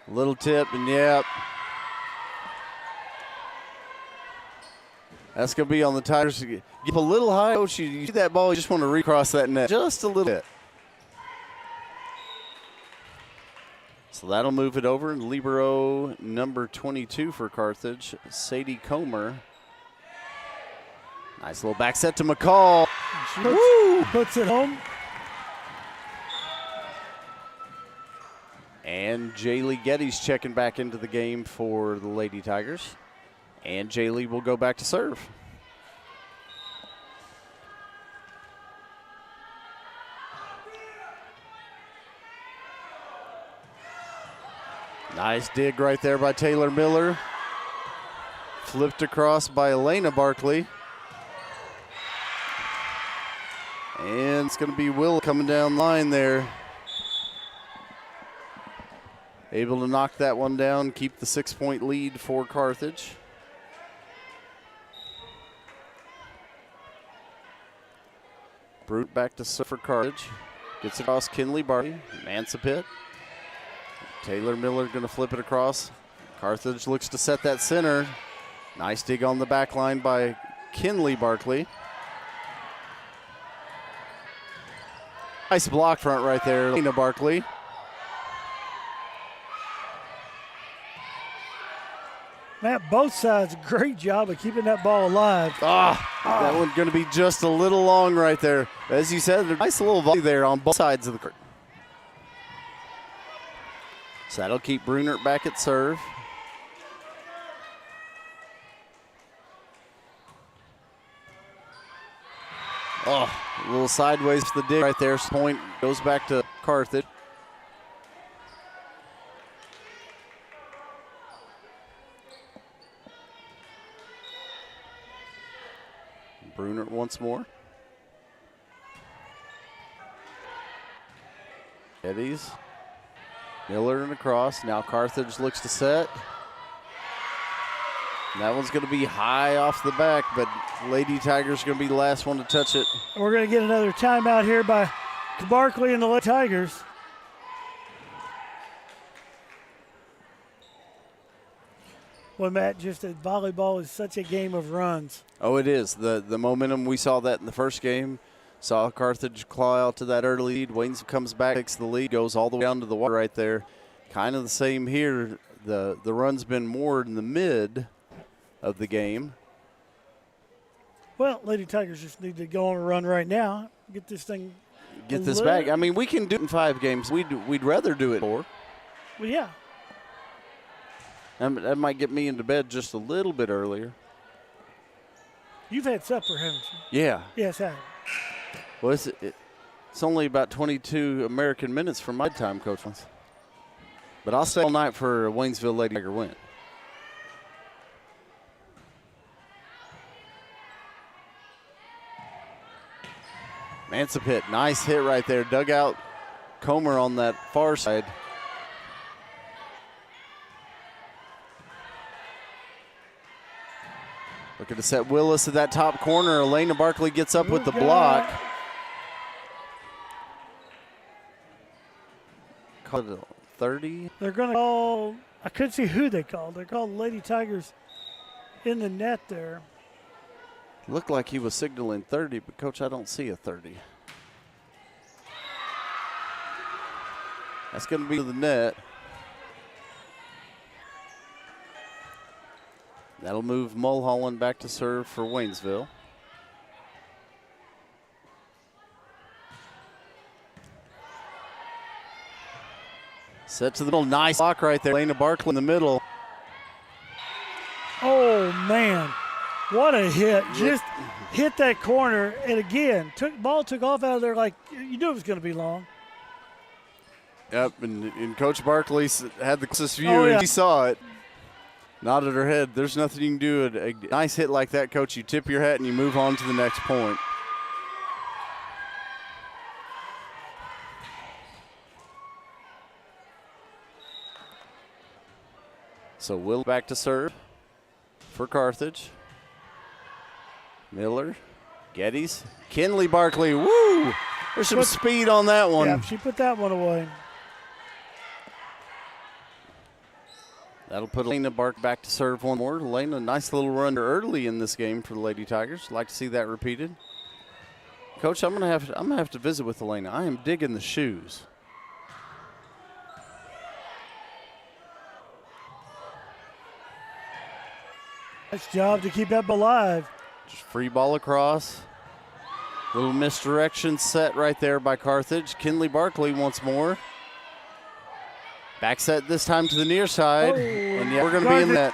Little tip, and yep. That's going to be on the Tigers. Get a little high. Coach, you see that ball, you just want to recross that net just a little bit. So that'll move it over. And libero number 22 for Carthage, Sadie Comer. Nice little back set to McCall. Puts it home. And Jaylee Getty's checking back into the game for the Lady Tigers. And Jaylee will go back to serve. Nice dig right there by Taylor Miller. Flipped across by Elena Barkley. And it's going to be Will coming down line there. Able to knock that one down, keep the 6-point lead for Carthage. Brute back to serve for Carthage. Gets it across Kinley Barkley. Mansipit. Taylor Miller going to flip it across. Carthage looks to set that center. Nice dig on the back line by Kinley Barkley. Nice block front right there, Elena Barkley. Matt, both sides, great job of keeping that ball alive. That one's going to be just a little long right there. As you said, a nice little volley there on both sides of the court. So that'll keep Brunert back at serve. A little sideways to the dig right there. Point goes back to Carthage. Brunert once more. Eddies. Miller and across. Now Carthage looks to set. And that one's going to be high off the back, but Lady Tigers going to be the last one to touch it. We're going to get another timeout here by Barkley and the Lady Tigers. Well, Matt, just that volleyball is such a game of runs. Oh, it is. The momentum, we saw that in the first game. Saw Carthage claw out to that early lead. Waynesville comes back, takes the lead, goes all the way down to the wire right there. Kind of the same here. The run's been more in the mid of the game. Well, Lady Tigers just need to go on a run right now. Get this thing. Get this back. I mean, we can do it in 5 games. We'd rather do it 4. Well, yeah. That might get me into bed just a little bit earlier. You've had supper, haven't you? Yeah. Yes, I have. Well, it's only about 22 American minutes from my time, Coach Wentz. But I'll stay all night for a Waynesville Lady Tiger win. Mansipit, nice hit right there. Dug out Comer on that far side. Looking to set Willis at that top corner. Elena Barkley gets up with the block. Called it 30. They're going to call, I couldn't see who they called. They're called Lady Tigers in the net there. Looked like he was signaling 30, but, Coach, I don't see a 30. That's going to be to the net. That'll move Mulholland back to serve for Waynesville. Set to the middle. Nice block right there. Elena Barkley in the middle. Oh, man. What a hit. Just hit that corner. And, again, ball took off out of there like you knew it was going to be long. Yep, and Coach Barkley had the closest view, yeah. and he saw it. nodded her head. There's nothing you can do. A nice hit like that, Coach. You tip your hat and you move on to the next point. So Will back to serve for Carthage. Miller, Geddes, Kinley Barkley. Woo! There's some speed on that one. Yeah, she put that one away. That'll put Elena Bark back to serve one more. Elena, nice little run early in this game for the Lady Tigers. Like to see that repeated. Coach, I'm gonna have to visit with Elena. I am digging the shoes. Nice job to keep that alive. Just free ball across. Little misdirection set right there by Carthage. Kinley Barkley once more. Back set this time to the near side. Oh, and yeah, we're going to be in that.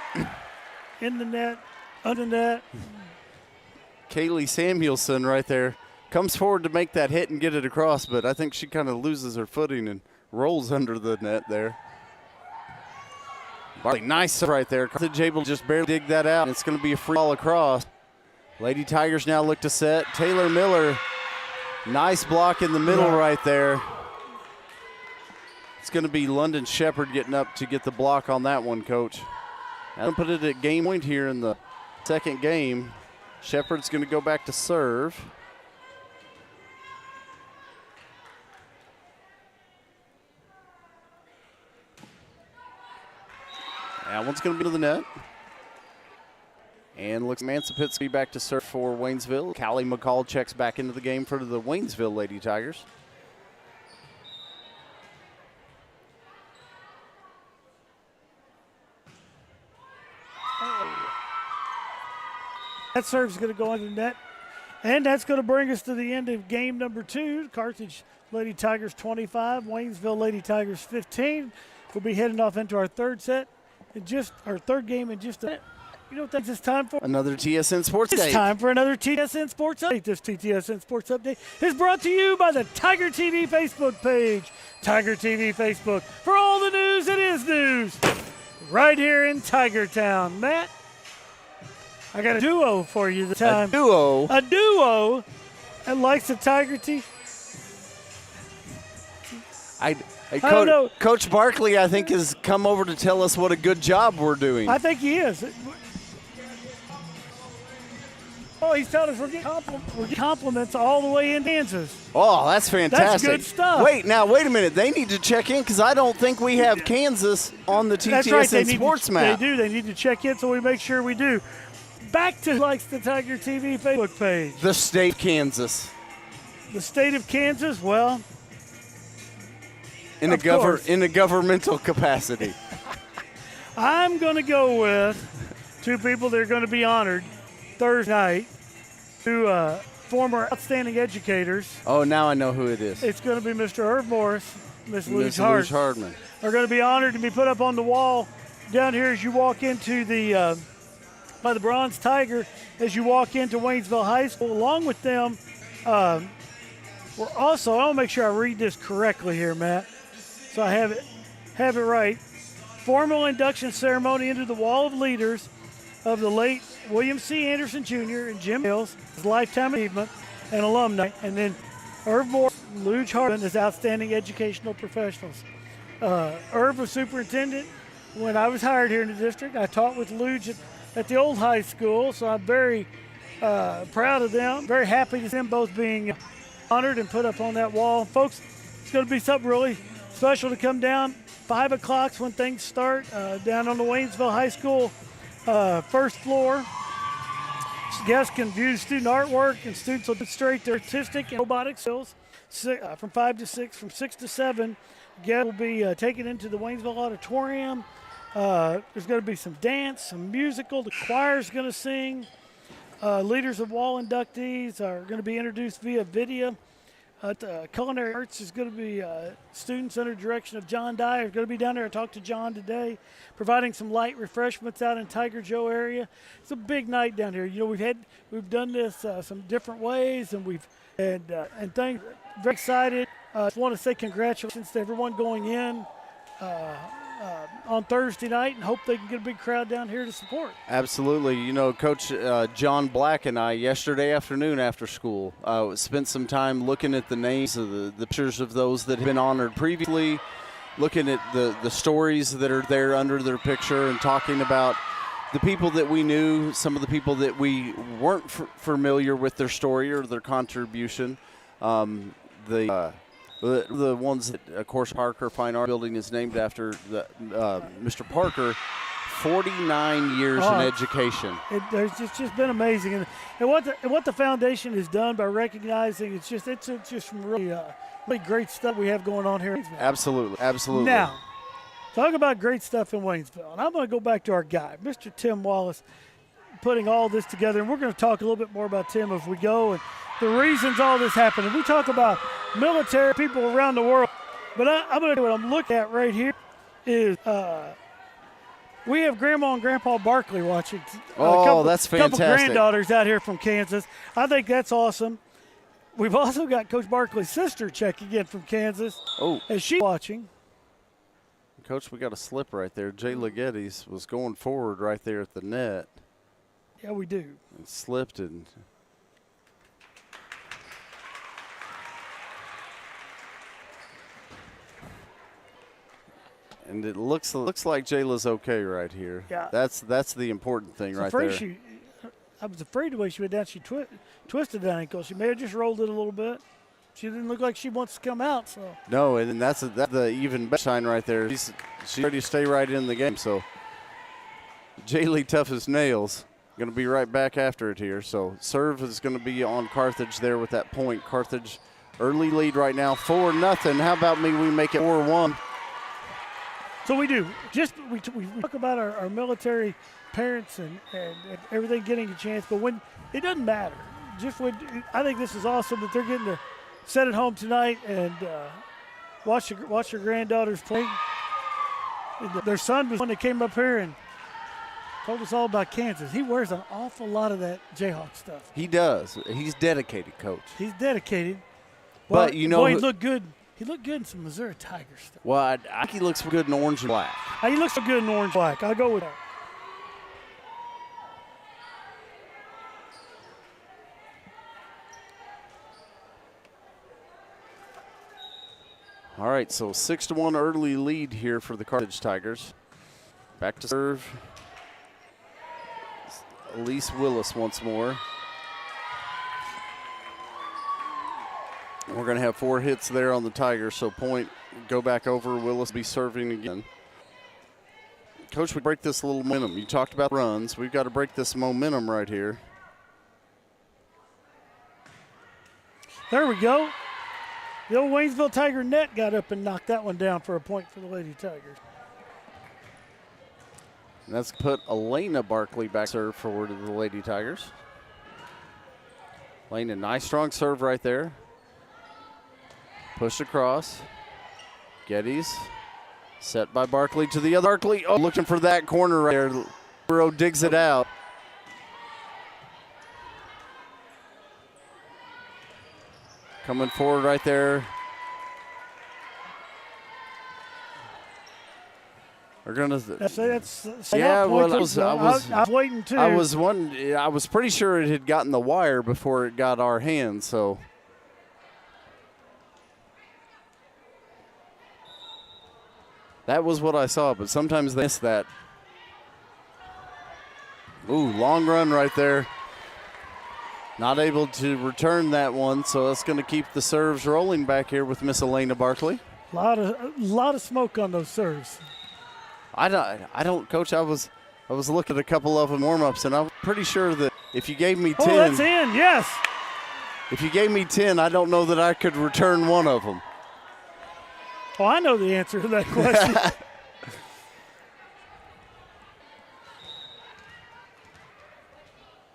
In the net, under net. Kaylee Samuelson right there comes forward to make that hit and get it across, but I think she kind of loses her footing and rolls under the net there. Barkley, nice right there. Carthage able to just barely dig that out. It's going to be a free ball across. Lady Tigers now look to set. Taylor Miller, nice block in the middle right there. It's going to be London Shepherd getting up to get the block on that one, Coach. I'm going to put it at game point here in the second game. Shepherd's going to go back to serve. That one's going to be to the net. And looks Mansipitski back to serve for Waynesville. Callie McCall checks back into the game for the Waynesville Lady Tigers. That serve's going to go into the net. And that's going to bring us to the end of game number 2. Carthage Lady Tigers 25, Waynesville Lady Tigers 15. We'll be heading off into our third set. Our third game in just a minute. You know what it's time for? Another TSN Sports Update. It's time for another TSN Sports Update. This TSN Sports Update is brought to you by the TigerTV Facebook page. TigerTV Facebook for all the news that is news. Right here in Tiger Town. Matt, I got a duo for you this time. A duo? A duo that likes the Tiger TV. Coach Barkley, I think, has come over to tell us what a good job we're doing. I think he is. Oh, he's telling us we're getting compliments all the way in Kansas. Oh, that's fantastic. That's good stuff. Wait a minute. They need to check in because I don't think we have Kansas on the TTSN That's right. Sports map. They do. They need to check in, so we make sure we do. Back to likes the Tiger TV Facebook page. The state of Kansas. The state of Kansas, well, in a governmental capacity. I'm going to go with two people that are going to be honored Thursday night, two former outstanding educators. Oh, now I know who it is. It's going to be Mr. Irv Morris, Miss Luge Hardman. Are going to be honored to be put up on the wall down here as you walk into the by the Bronze Tiger as you walk into Waynesville High School. Along with them, we're also, I want to make sure I read this correctly here, Matt, so I have it right. Formal induction ceremony into the Wall of Leaders of the late William C. Anderson Jr. and Jim Hills, his lifetime achievement and alumni, and then Irv Moore, Luge Hardman as outstanding educational professionals. Irv was superintendent when I was hired here in the district. I taught with Luge at the old high school, so I'm very proud of them. Very happy to see them both being honored and put up on that wall. Folks, it's going to be something really special to come down. 5 o'clock when things start down on the Waynesville High School first floor. Guests can view student artwork, and students will demonstrate their artistic and robotic skills from 5 to 6. From 6 to 7, guests will be taken into the Waynesville Auditorium. There's going to be some dance, some musical. The choir's going to sing. Leaders of Wall inductees are going to be introduced via video. Culinary Arts is going to be students under direction of John Dye. Are going to be down there. I talked to John today, providing some light refreshments out in Tiger Joe area. It's a big night down here. You know, we've done this some different ways, and and things. Very excited. I just want to say congratulations to everyone going in. on Thursday night and hope they can get a big crowd down here to support. Absolutely. You know, Coach John Black and I, yesterday afternoon after school, spent some time looking at the names of the pictures of those that have been honored previously, looking at the stories that are there under their picture and talking about the people that we knew, some of the people that we weren't familiar with their story or their contribution. The ones that, of course, Parker Fine Art Building is named after Mr. Parker. 49 years in education. It's just been amazing, and what the foundation has done by recognizing it's just some really great stuff we have going on here in Waynesville. Absolutely. Now, talk about great stuff in Waynesville, and I'm going to go back to our guy, Mr. Tim Wallace, putting all this together, and we're going to talk a little bit more about Tim as we go and the reasons all this happened. And we talk about military people around the world, but I'm going to do what I'm looking at right here is we have Grandma and Grandpa Barkley watching. That's fantastic. A couple granddaughters out here from Kansas. I think that's awesome. We've also got Coach Barkley's sister checking in from Kansas. Is she watching? Coach, we got a slip right there. Jay Legetti's was going forward right there at the net. Yeah, we do. It slipped and it looks like Jayla's okay right here. Yeah. That's the important thing right there. I was afraid the way she went down, she twisted that ankle. She may have just rolled it a little bit. She didn't look like she wants to come out. So no, and that's the even better sign right there. She's ready to stay right in the game. So Jaylee tough as nails. Going to be right back after it here. So serve is going to be on Carthage there with that point. Carthage early lead right now, 4-0. How about we make it 4-1? So we do. We talk about our military parents and everything getting a chance, but when it doesn't matter. I think this is awesome that they're getting to sit at home tonight and watch their granddaughters play. Their son was one that came up here and told us all about Kansas. He wears an awful lot of that Jayhawk stuff. He does. He's dedicated, Coach. He's dedicated. But he looked good. He looked good in some Missouri Tiger stuff. Well, I think he looks good in orange and black. He looks so good in orange and black. I'll go with that. All right, so 6-1 early lead here for the Carthage Tigers. Back to serve. Elise Willis once more. We're going to have 4 hits there on the Tigers, so point, go back over. Willis be serving again. Coach, we break this little momentum. You talked about runs. We've got to break this momentum right here. There we go. The old Waynesville Tiger net got up and knocked that one down for a point for the Lady Tigers. And that's put Elena Barkley back serve forward to the Lady Tigers. Elena, nice strong serve right there. Pushed across. Geddes. Set by Barkley to the other. Barkley, looking for that corner right there. Burrow digs it out. Coming forward right there. We're gonna. Yeah, well, I was waiting too. I was pretty sure it had gotten the wire before it got our hands. So. That was what I saw, but sometimes they miss that. Ooh, long run right there. Not able to return that one, so that's going to keep the serves rolling back here with Miss Elena Barkley. A lot of smoke on those serves. I don't, Coach. I was looking at a couple of them warm-ups, and I'm pretty sure that if you gave me 10, that's in, yes. If you gave me 10, I don't know that I could return one of them. Oh, I know the answer to that question.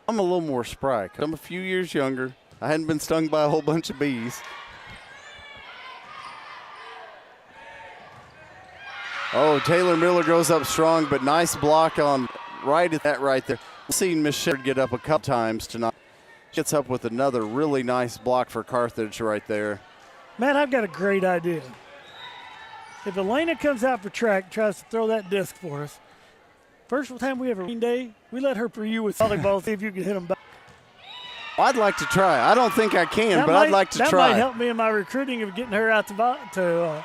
I'm a little more spry. I'm a few years younger. I hadn't been stung by a whole bunch of bees. Oh, Taylor Miller goes up strong, but nice block on right at that right there. We've seen Miss Shepard get up a couple times tonight. Gets up with another really nice block for Carthage right there. Man, I've got a great idea. if Elena comes out for track and tries to throw that disc for us, first time we have a rain day, we let her for you with volleyball, see if you can hit them back. I'd like to try. I don't think I can, but I'd like to try. That might help me in my recruiting of getting her out to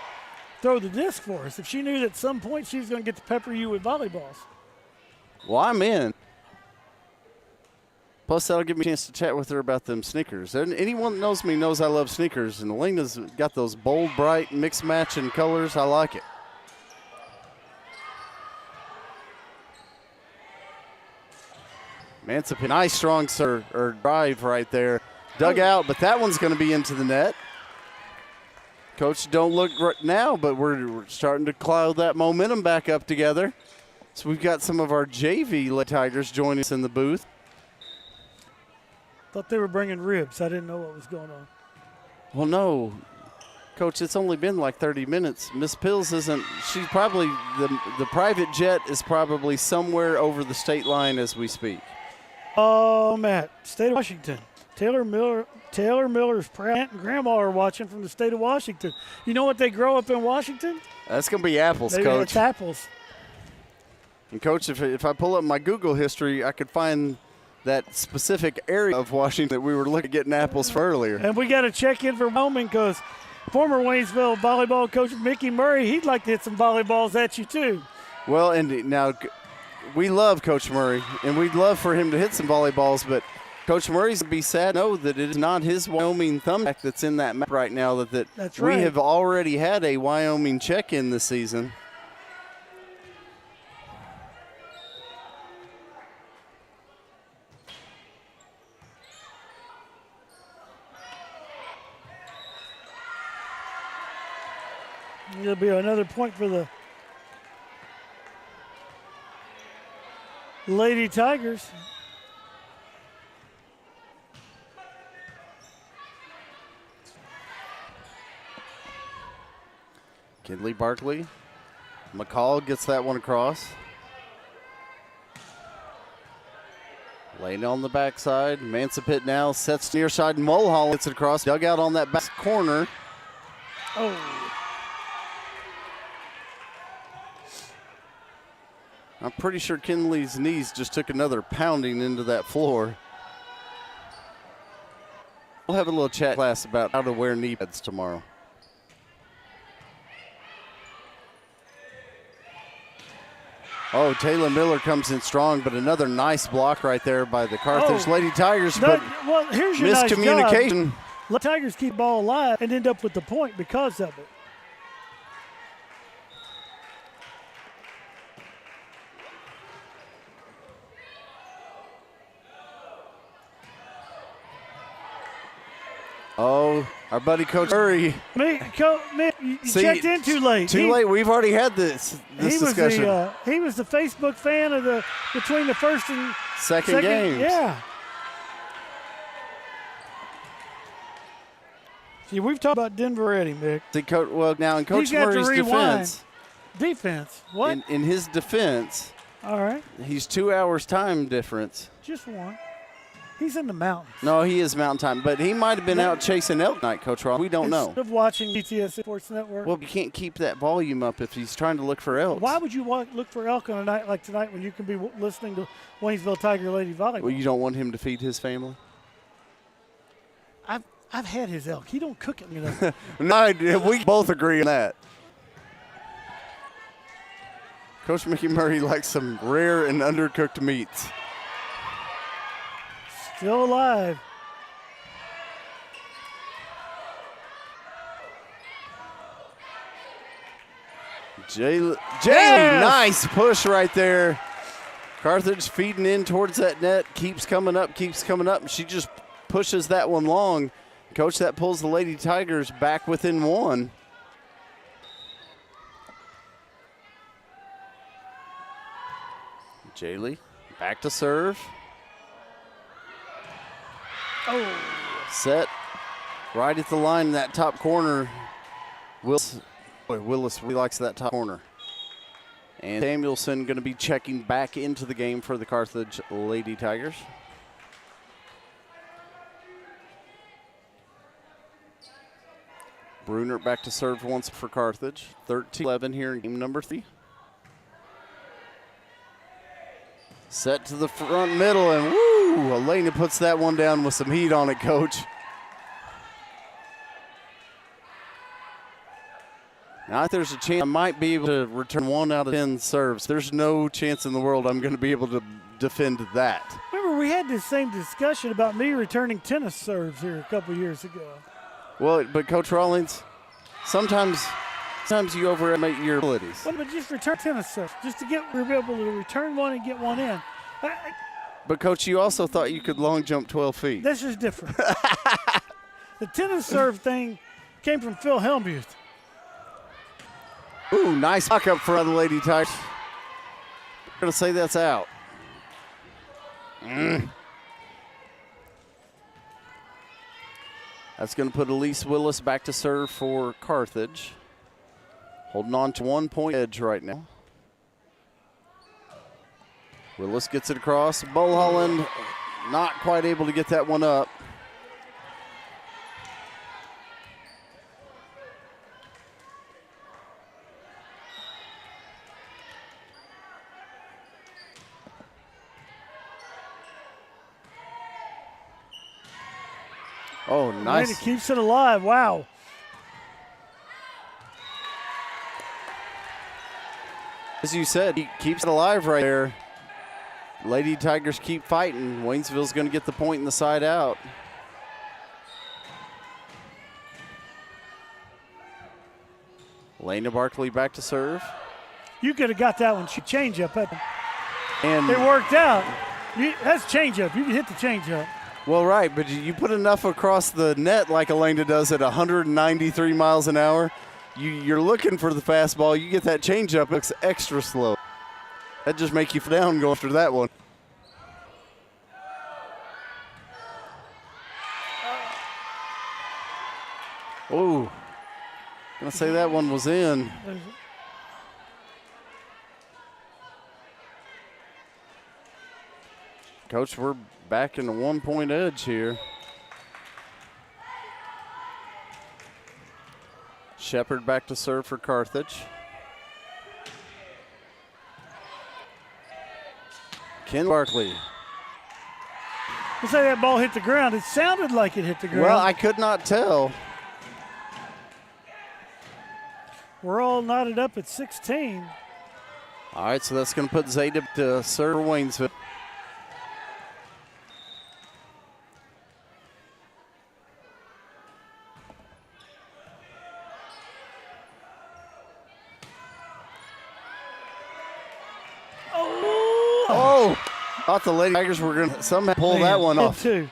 throw the disc for us. If she knew that at some point she was going to get to pepper you with volleyballs. Well, I'm in. Plus, that'll give me a chance to chat with her about them sneakers. And anyone that knows me knows I love sneakers, and Elena's got those bold, bright, mixed matching colors. I like it. Mancipin, nice strong serve or drive right there. Dug out, but that one's going to be into the net. Coach, don't look right now, but we're starting to cloud that momentum back up together. So we've got some of our JV Tigers joining us in the booth. Thought they were bringing ribs. I didn't know what was going on. Well, no. Coach, it's only been like 30 minutes. Miss Pills isn't, she's probably, the private jet is probably somewhere over the state line as we speak. Oh, Matt, state of Washington. Taylor Miller's aunt and grandma are watching from the state of Washington. You know what they grow up in Washington? That's going to be apples, Coach. It's apples. And, Coach, if I pull up my Google history, I could find that specific area of Washington that we were looking at getting apples for earlier. And we got to check in for Wyoming because former Waynesville volleyball coach Mickey Murray, he'd like to hit some volleyballs at you too. Well, and now we love Coach Murray, and we'd love for him to hit some volleyballs, but Coach Murray's going to be sad to know that it is not his Wyoming thumbtack that's in that map right now. That's right. We have already had a Wyoming check-in this season. There'll be another point for the Lady Tigers. Kinley Barkley. McCall gets that one across. Lane on the backside. Mancipit now sets near side. Mulholland gets it across. Dug out on that back corner. Oh. I'm pretty sure Kinley's knees just took another pounding into that floor. We'll have a little chat class about how to wear knee pads tomorrow. Oh, Taylor Miller comes in strong, but another nice block right there by the Carthage Lady Tigers. But well, here's your miscommunication. Nice job. Tigers keep the ball alive and end up with the point because of it. Oh, our buddy Coach Murray. You checked in too late. Too late. We've already had this discussion. He was the Facebook fan of between the first and second games. Yeah. See, we've talked about Denver already, Mick. Well, now in Coach Murray's defense. What? In his defense, all right, he's 2 hours time difference. Just one. He's in the mountains. No, he is mountain time, but he might have been out chasing elk night, Coach Ross. We don't know. Instead of watching BTS Sports Network. Well, you can't keep that volume up if he's trying to look for elk. Why would you look for elk on a night like tonight when you can be listening to Waynesville Tiger Lady Volleyball? Well, you don't want him to feed his family? I've had his elk. He don't cook it, you know. No, we both agree on that. Coach Mickey Murray likes some rare and undercooked meats. Still alive. Jaylee, nice push right there. Carthage feeding in towards that net, keeps coming up. She just pushes that one long. Coach, that pulls the Lady Tigers back within one. Jaylee back to serve. Oh. Set right at the line in that top corner. Willis really likes that top corner. And Samuelson going to be checking back into the game for the Carthage Lady Tigers. Bruner back to serve once for Carthage. 13-11 here in game number 3. Set to the front middle, and woo! Elena puts that one down with some heat on it, Coach. Now, there's a chance I might be able to return 1 out of 10 serves. There's no chance in the world I'm going to be able to defend that. Remember, we had this same discussion about me returning tennis serves here a couple years ago. Well, but Coach Rawlings, sometimes you overestimate your abilities. Well, but just return tennis serves, just to be able to return one and get one in. But, Coach, you also thought you could long jump 12 feet. This is different. The tennis serve thing came from Phil Hellmuth. Ooh, nice block up for the Lady Tigers. I'm going to say that's out. That's going to put Elise Willis back to serve for Carthage. Holding on to 1-point edge right now. Willis gets it across. Mulholland not quite able to get that one up. Oh, nice. And it keeps it alive. Wow. As you said, he keeps it alive right there. Lady Tigers keep fighting. Waynesville's going to get the point in the side out. Lena Barkley back to serve. You could have got that one. Change up. And it worked out. That's change up. You can hit the change up. Well, right, but you put enough across the net like Elena does at 193 miles an hour. You're looking for the fastball. You get that changeup, it looks extra slow. That just make you down going after that one. Oh, gonna say that one was in. Coach, we're back in the 1-point edge here. Shepard back to serve for Carthage. Ken Barkley. You say that ball hit the ground. It sounded like it hit the ground. Well, I could not tell. We're all knotted up at 16. All right, so that's going to put Zeta to serve for Waynesville. Oh, thought the Lady Tigers were going to somehow pull that one off. Too.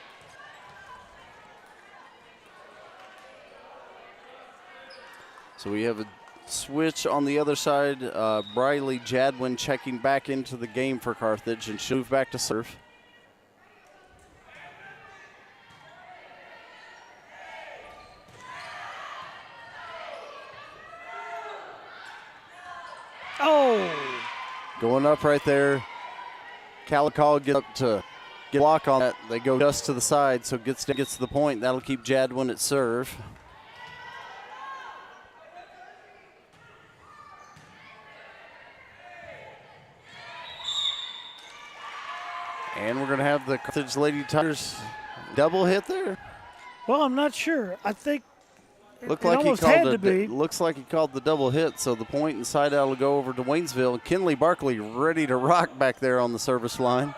So we have a switch on the other side. Briley Jadwin checking back into the game for Carthage, and she'll move back to serve. Oh. Going up right there. Calico gets up to get a block on that. They go just to the side, so gets to the point. That'll keep Jadwin at serve. And we're going to have the Carthage Lady Tigers double hit there. Well, I'm not sure. I think Looks it like he almost had to called be. looks like he called the double hit, so the point and side out will go over to Waynesville. Kinley Barkley ready to rock back there on the service line.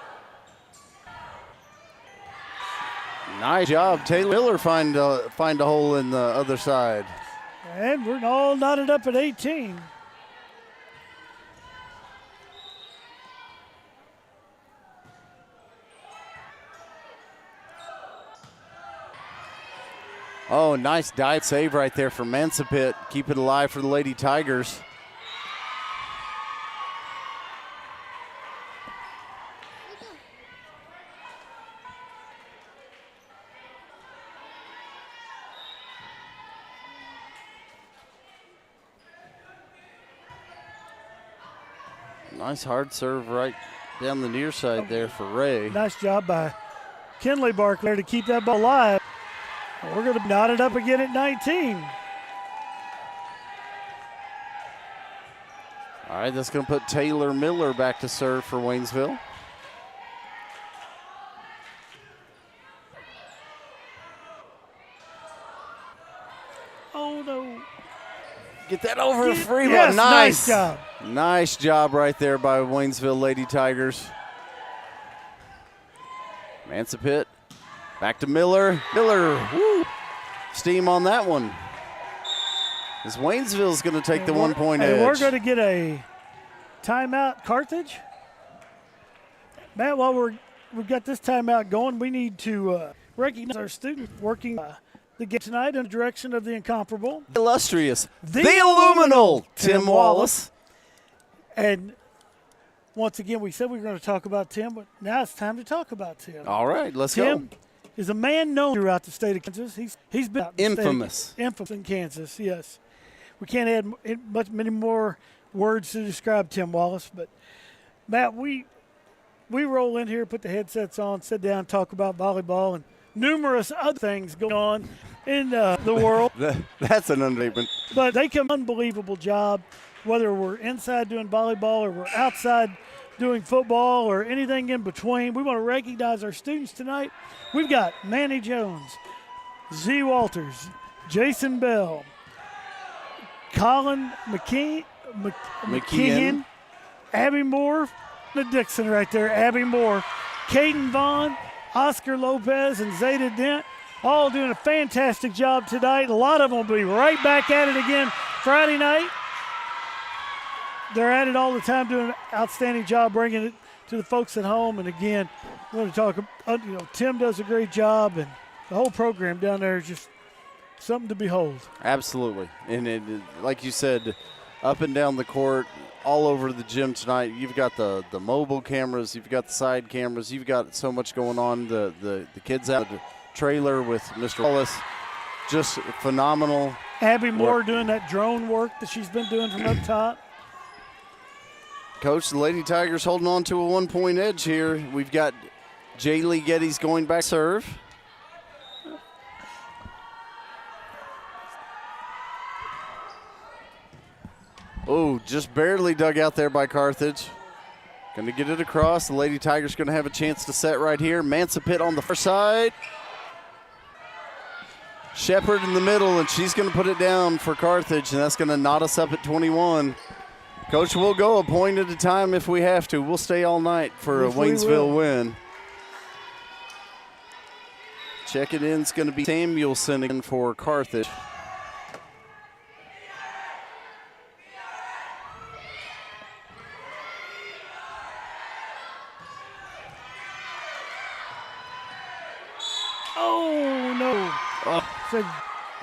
Nice job. Taylor Miller find a hole in the other side. And we're all knotted up at 18. Oh, nice dive save right there for Mansipit. Keep it alive for the Lady Tigers. Nice hard serve right down the near side there for Ray. Nice job by Kinley Barkley to keep that ball alive. We're going to knot it up again at 19. right, that's going to put Taylor Miller back to serve for Waynesville. Oh, no. Get that over free Yes, one. Nice. nice job. Nice job right there by Waynesville Lady Tigers. Mansipit. Back to Miller. Miller, woo. Steam on that one. As Waynesville's going to take the 1 point edge. We're going to get a timeout, Carthage. Matt, while we've got this timeout going, we need to recognize our students working the game tonight in the direction of the incomparable, The illustrious, the illuminal Tim Wallace. And once again, we said we were going to talk about Tim, but now it's time to talk about Tim. All right, let's Tim go. is a man known throughout the state of Kansas. He's been out in the Infamous. infamous in Kansas, yes. We can't add many more words to describe Tim Wallace, but Matt, we roll in here, put the headsets on, sit down, talk about volleyball and numerous other things going on in the world. That's an understatement. But they come unbelievable job, whether we're inside doing volleyball or we're outside doing football or anything in between. We want to recognize our students tonight. We've got Manny Jones, Z. Walters, Jason Bell, Colin McKeon, Abby Moore, the Dixon right there, Abby Moore, Caden Vaughn, Oscar Lopez, and Zeta Dent, all doing a fantastic job tonight. A lot of them will be right back at it again Friday night. They're at it all the time, doing an outstanding job bringing it to the folks at home. And again, we want to talk about, Tim does a great job, and the whole program down there is just something to behold. Absolutely. And it, like you said, up and down the court, all over the gym tonight. You've got the mobile cameras, you've got the side cameras, you've got so much going on. The kids out of the trailer with Mr. Wallace, just phenomenal. Abby Moore doing that drone work that she's been doing from up top. Coach, the Lady Tigers holding on to a 1 point edge here. We've got Jaylee Geddes going back serve. Oh, just barely dug out there by Carthage. Going to get it across. The Lady Tigers going to have a chance to set right here. Mansipit on the far side. Shepard in the middle, and she's going to put it down for Carthage, and that's going to knot us up at 21. Coach, we'll go a point at a time if we have to. We'll stay all night for a Waynesville win. Checking in is going to be Samuelson again for Carthage. Oh, no. So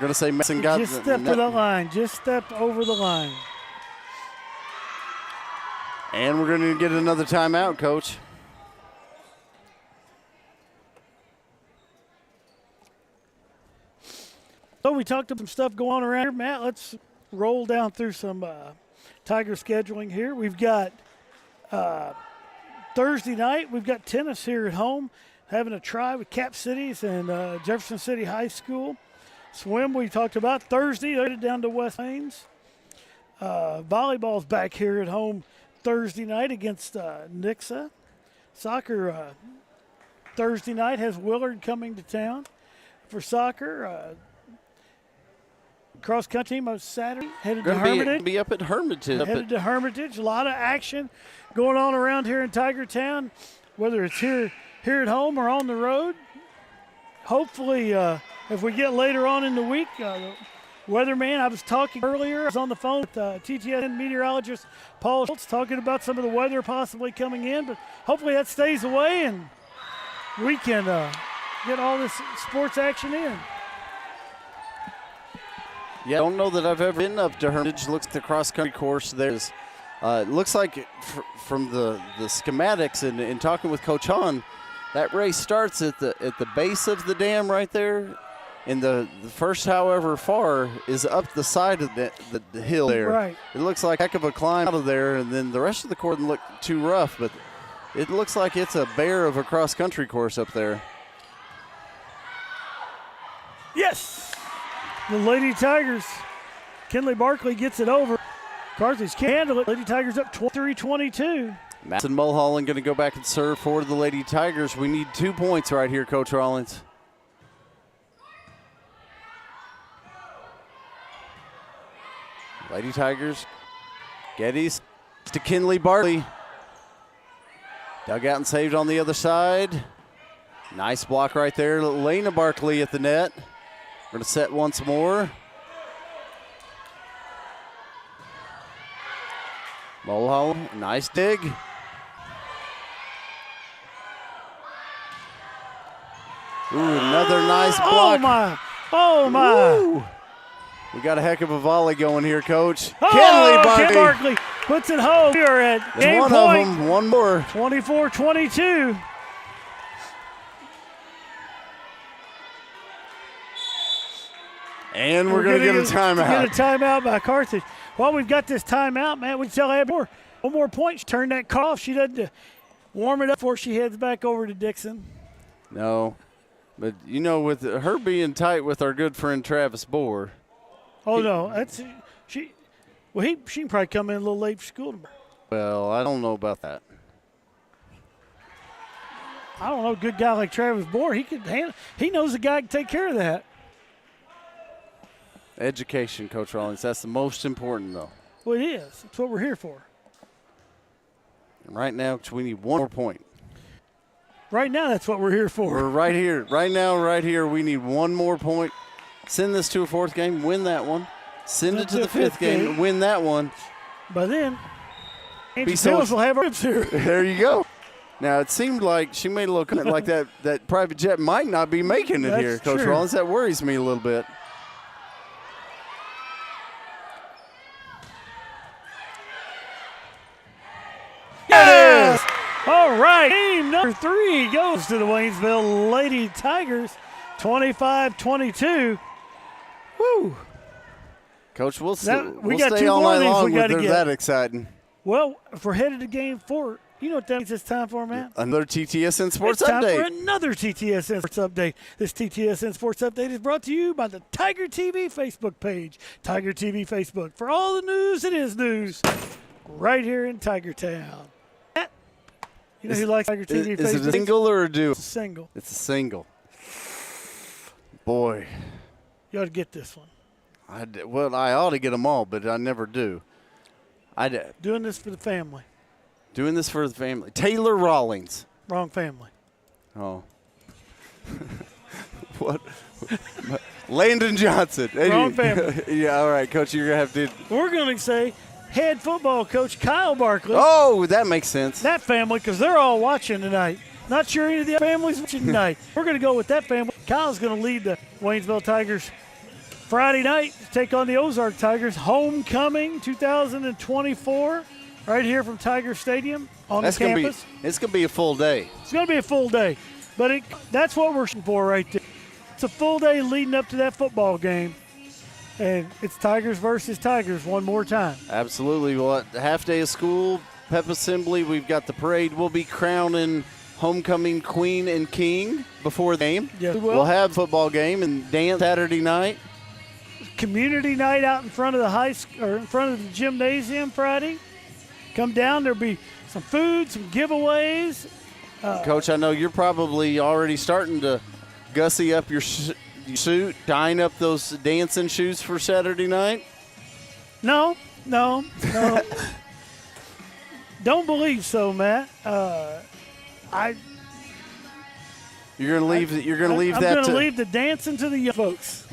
Going to say Mason got just stepped to the line. Just stepped over the line. And we're going to get another timeout, Coach. So we talked about some stuff going on around here. Matt, let's roll down through some Tiger scheduling here. We've got Thursday night, we've got tennis here at home, having a try with Cap Cities and Jefferson City High School. Swim we talked about. Thursday, they're headed down to West Plains. Volleyball's back here at home Thursday night against Nixa. Soccer Thursday night has Willard coming to town for soccer. Cross country team on Saturday headed to Hermitage. Be up at Hermitage. Headed to Hermitage. A lot of action going on around here in Tiger Town, whether it's here at home or on the road. Hopefully, if we get later on in the week, weatherman, I was talking earlier, I was on the phone with TTN meteorologist Paul Schultz talking about some of the weather possibly coming in, but hopefully that stays away and we can get all this sports action in. Yeah, I don't know that I've ever been up to Hermitage. Looks at the cross-country course. There's, looks like from the schematics and talking with Coach Hahn, that race starts at the base of the dam right there, and the first, however far, is up the side of the hill there. Right. It looks like a heck of a climb out of there, and then the rest of the course doesn't look too rough, but it looks like it's a bear of a cross-country course up there. Yes! The Lady Tigers. Kinley Barkley gets it over. Carthage can't handle it. Lady Tigers up 23-22. Madison Mulholland going to go back and serve for the Lady Tigers. We need 2 points right here, Coach Rollins. Lady Tigers. Geddes to Kinley Barkley. Dug out and saved on the other side. Nice block right there. Lena Barkley at the net. We're going to set once more. Mulholland, nice dig. Ooh, another nice block. Oh, my. Oh, my. Woo. We got a heck of a volley going here, Coach. Oh, Kinley Barkley puts it home. We are at There's game one point. of them, one more. 24-22. And we're going to get a timeout. Get a timeout by Carthage. While we've got this timeout, man, we can tell Abby one more point. She turned that car off. She doesn't warm it up before she heads back over to Dixon. No, but you know, with her being tight with our good friend Travis Bohr. Oh no, that's she. Well, she can probably come in a little late for school tomorrow. Well, I don't know about that. I don't know. A good guy like Travis Bohr, he knows a guy can take care of that. Education, Coach Rollins. That's the most important, though. Well, it is. That's what we're here for. And right now, we need one more point. Right now, that's what we're here for. We're right here. Right now, right here, we need one more point. Send this to a fourth game, win that one. Send it to the fifth game, win that one. By then, Angie Phillips will have ribs here. There you go. Now, it seemed like she made a little comment like that private jet might not be making it That's here, Coach true. Rollins. That worries me a little bit. Yes! All right, game number 3 goes to the Waynesville Lady Tigers, 25-22. Woo! Coach, we'll we stay got 2 all more night of these long we with gotta they're get. that exciting. Well, if we're headed to game 4, you know what that means it's time for, man? Another TTSN Sports It's time Update. for another TTSN Sports Update. This TTSN Sports Update is brought to you by the TigerTV Facebook page. TigerTV Facebook. For all the news, it is news. Right here in Tigertown. You know who likes TigerTV Facebook? Is it a single or a duo? It's a single. It's a single. Boy. You ought to get this one. I ought to get them all, but I never do. Doing this for the family. Doing this for the family. Taylor Rawlings. Wrong family. Oh. What? Landon Johnson. Wrong family. Yeah, all right, Coach, you're going to have to. We're going to say head football coach Kyle Barkley. Oh, that makes sense. That family, because they're all watching tonight. Not sure any of the other families watching tonight. We're going to go with that family. Kyle's going to lead the Waynesville Tigers Friday night to take on the Ozark Tigers. Homecoming 2024 right here from Tiger Stadium on the campus. It's going to be a full day. It's going to be a full day. But that's what we're shooting for right there. It's a full day leading up to that football game. And it's Tigers versus Tigers one more time. Absolutely. Well, half day of school, pep assembly, we've got the parade. We'll be crowning homecoming queen and king before the game. Yes, we will. We'll have football game and dance Saturday night. Community night out in front of the high school or in front of the gymnasium Friday. Come down. There'll be some food, some giveaways. Coach, I know you're probably already starting to gussy up your suit, tying up those dancing shoes for Saturday night. No. Don't believe so, Matt. You're gonna leave. I'm going to leave the dancing to the young folks.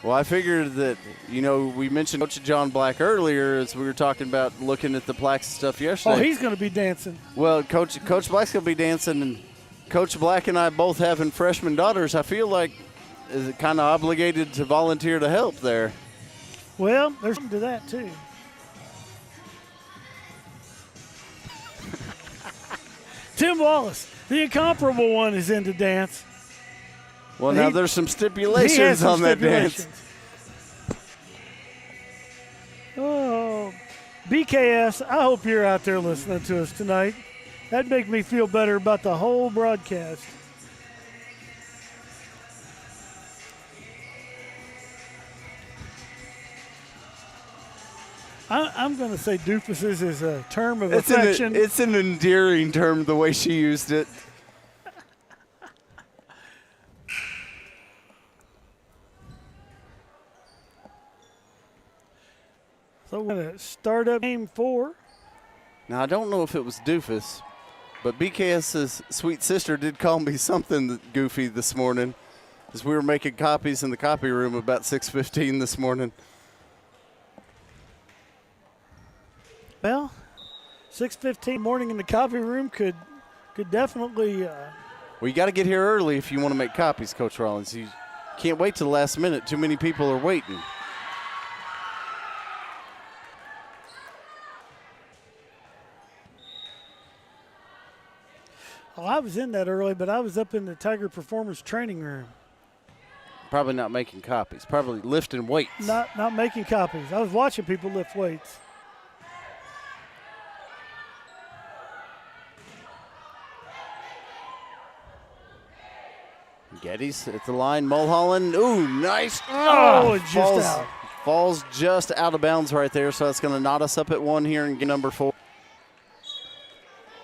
Well, I figured that, we mentioned Coach John Black earlier as we were talking about looking at the plaques and stuff yesterday. Oh, he's going to be dancing. Well, Coach Black's going to be dancing, and Coach Black and I both having freshman daughters, I feel like is kind of obligated to volunteer to help there. Well, there's something to that, too. Tim Wallace, the incomparable one, is into dance. Well, now there's some stipulations on that dance. Oh, BKS, I hope you're out there listening to us tonight. That'd make me feel better about the whole broadcast. I'm going to say doofuses is a term of affection. It's an endearing term, the way she used it. So we're going to start up game 4. Now, I don't know if it was doofus, but BKS's sweet sister did call me something goofy this morning as we were making copies in the copy room about 6:15 this morning. Well, 6:15 morning in the copy room could definitely. Well, you got to get here early if you want to make copies, Coach Rollins. You can't wait till the last minute. Too many people are waiting. Well, I was in that early, but I was up in the Tiger Performers training room. Probably not making copies. Probably lifting weights. Not making copies. I was watching people lift weights. Geddes at the line. Mulholland. Ooh, nice. Oh, just out. Falls just out of bounds right there, so that's going to knot us up at 1 here in game number 4.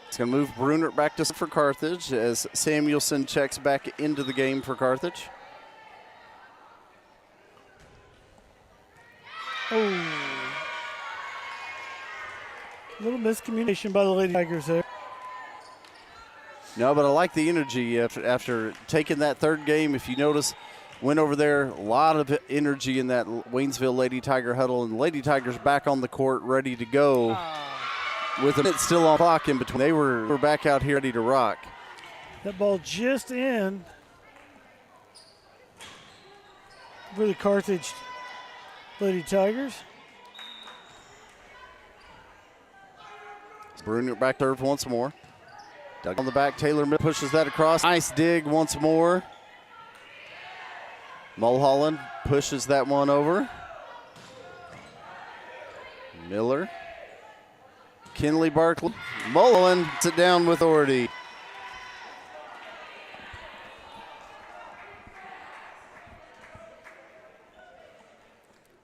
It's going to move Brunert back to for Carthage as Samuelson checks back into the game for Carthage. Oh. A little miscommunication by the Lady Tigers there. No, but I like the energy after taking that third game. If you notice, went over there, a lot of energy in that Waynesville Lady Tiger huddle, and the Lady Tigers back on the court ready to go with a minute still on clock in between. They were back out here ready to rock. That ball just in for the Carthage Lady Tigers. Bruner back serve once more. Dug on the back, Taylor pushes that across. Nice dig once more. Mulholland pushes that one over. Miller. Kinley Barkley. Mulholland sit down with authority.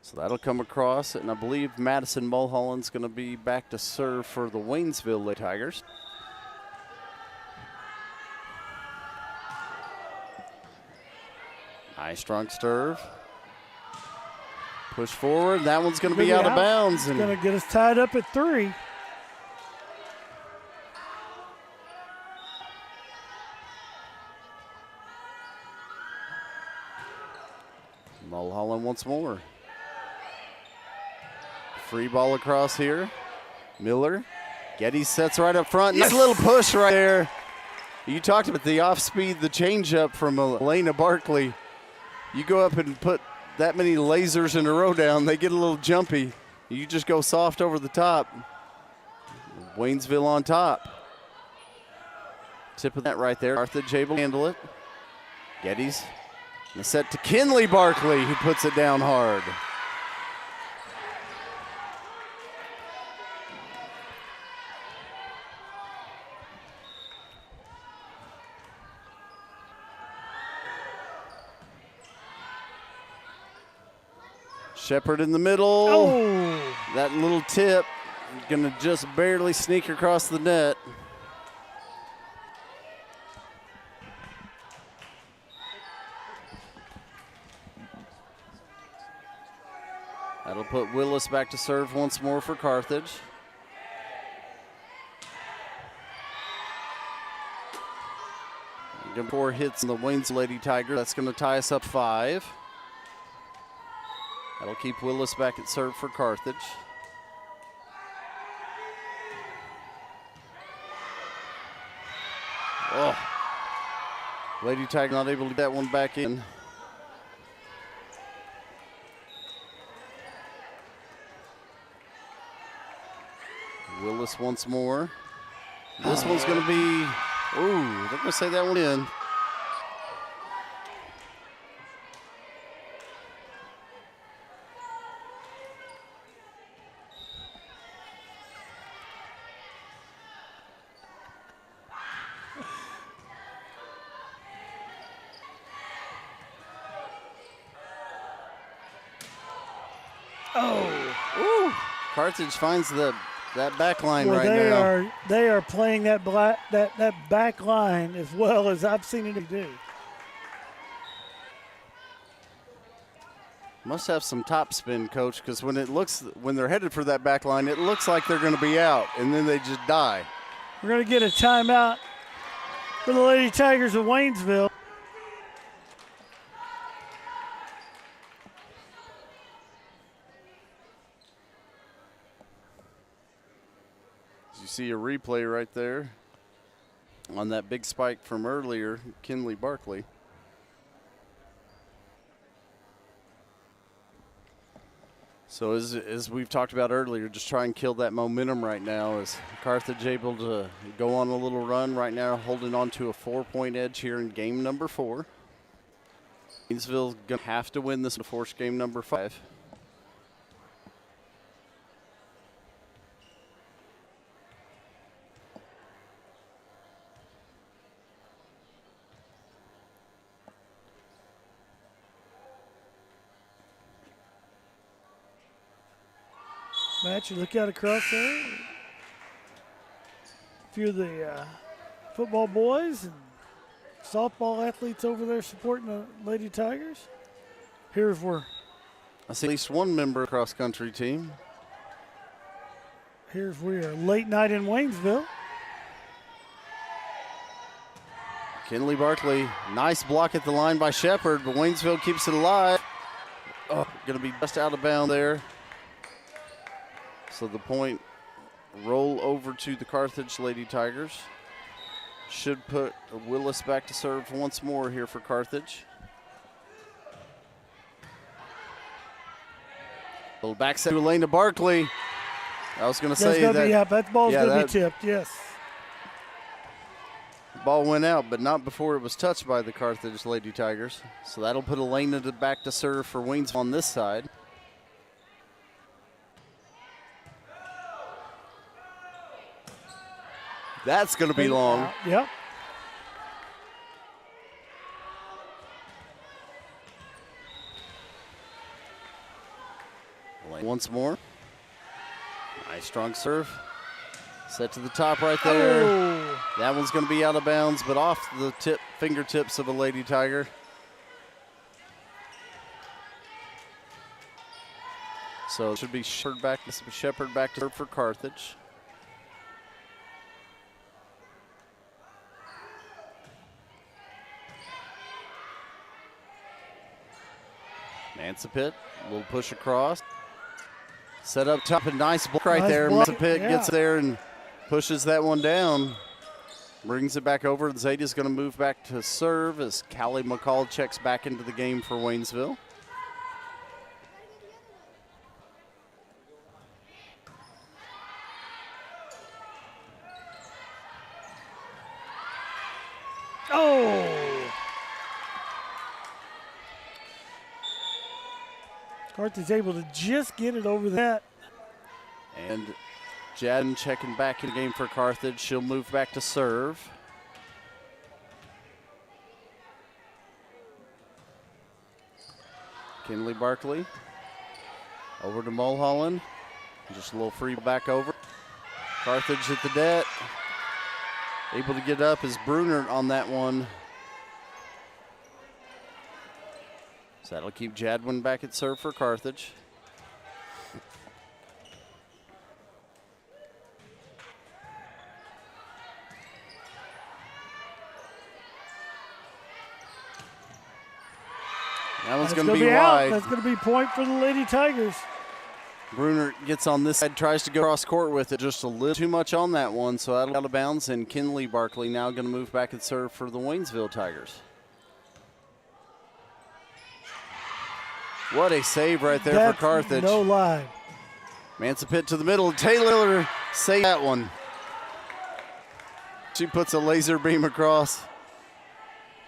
So that'll come across, and I believe Madison Mulholland's going to be back to serve for the Waynesville Lady Tigers. Nice strong serve. Push forward. That one's going to be out of bounds. It's going to get us tied up at 3. Mulholland once more. Free ball across here. Miller. Geddes sets right up front. Nice little push right there. You talked about the off speed, the changeup from Elena Barkley. You go up and put that many lasers in a row down, they get a little jumpy. You just go soft over the top. Waynesville on top. Tip of that right there. Carthage able to handle it. Geddes. And a set to Kinley Barkley, who puts it down hard. Shepard in the middle. Oh. That little tip going to just barely sneak across the net. That'll put Willis back to serve once more for Carthage. Give 4 hits in the Waynes Lady Tiger. That's going to tie us up 5. That'll keep Willis back at serve for Carthage. Oh. Lady Tiger not able to get that one back in. Willis once more. This one's going to be, ooh, they're going to say that one in. Carthage finds that back line Well, right now. they are playing that back line as well as I've seen it do. Must have some top spin, coach, because when they're headed for that back line, it looks like they're going to be out, and then they just die. We're going to get a timeout for the Lady Tigers of Waynesville. You see a replay right there on that big spike from earlier, Kinley Barkley. So as we've talked about earlier, just try and kill that momentum right now. Is Carthage able to go on a little run right now, holding on to a 4-point edge here in game number 4. Waynesville's going to have to win this to force game number 5. Matt, you look out across there. A few of the football boys and softball athletes over there supporting the Lady Tigers. Here's where I see at least one member cross-country team. Here's we are late night in Waynesville. Kinley Barkley, nice block at the line by Shepard, but Waynesville keeps it alive. Oh, going to be just out of bounds there. So the point roll over to the Carthage Lady Tigers. Should put Willis back to serve once more here for Carthage. Little back set to Elena Barkley. I was going to say that. That ball's going to be tipped, yes. Ball went out, but not before it was touched by the Carthage Lady Tigers. So that'll put Elena back to serve for Waynesville on this side. That's going to be long. Yep. Once more. Nice strong serve. Set to the top right there. Oh. That one's going to be out of bounds, but off the fingertips of a Lady Tiger. So it should be Shepard back to serve for Carthage. Mansipit, a little push across. Set up top, a nice block right there. Mansipit gets there and pushes that one down. Brings it back over. Zeta's going to move back to serve as Callie McCall checks back into the game for Waynesville. Oh! Carthage able to just get it over that. And Jadden checking back in the game for Carthage. She'll move back to serve. Kinley Barkley over to Mulholland. Just a little free back over. Carthage at the net. Able to get up is Bruner on that one. So that'll keep Jadwin back at serve for Carthage. That one's going to be wide. That's going to be point for the Lady Tigers. Bruner gets on this side, tries to go cross court with it. Just a little too much on that one, so that'll out of bounds. And Kinley Barkley now going to move back and serve for the Waynesville Tigers. What a save right there for Carthage. No lie. Mansipit to the middle. Taylor saved that one. She puts a laser beam across.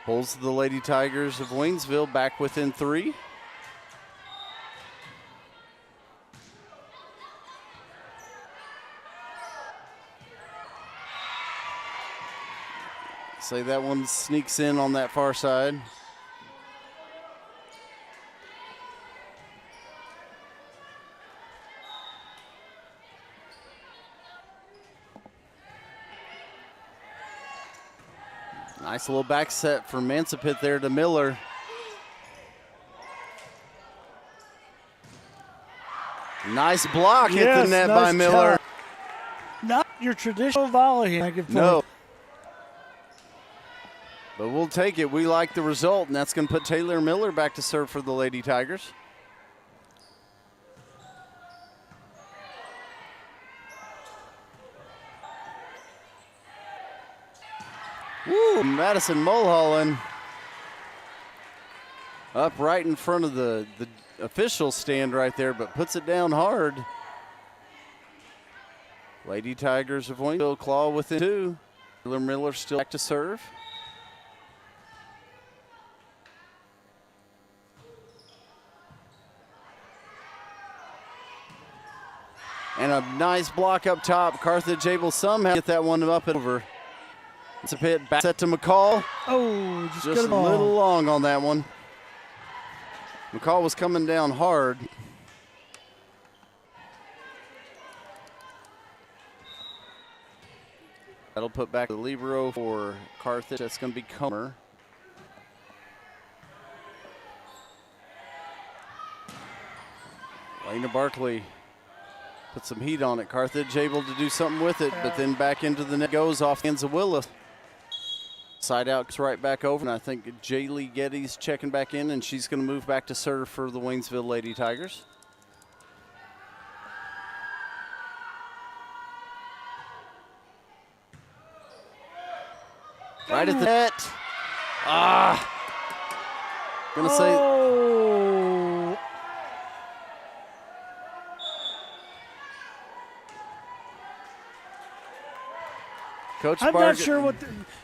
Pulls the Lady Tigers of Waynesville back within 3. Say that one sneaks in on that far side. Nice little back set for Mansipit there to Miller. Nice block hit the net by Miller. Job. Not your traditional volley. No. But we'll take it. We like the result, and that's going to put Taylor Miller back to serve for the Lady Tigers. Woo, Madison Mulholland up right in front of the official stand right there, but puts it down hard. Lady Tigers of Waynesville claw within 2. Taylor Miller still back to serve. And a nice block up top. Carthage able somehow to get that one up and over. It's a pit back set to McCall. Oh, just a little long on that one. McCall was coming down hard. That'll put back the libero for Carthage. That's going to be Comer. Lena Barkley put some heat on it. Carthage able to do something with it, but then back into the net goes off the hands of Willis. Side out right back over, and I think Jaylee Getty's checking back in, and she's going to move back to serve for the Waynesville Lady Tigers. Right at the net. Gonna say. Coach I'm Barker, not sure what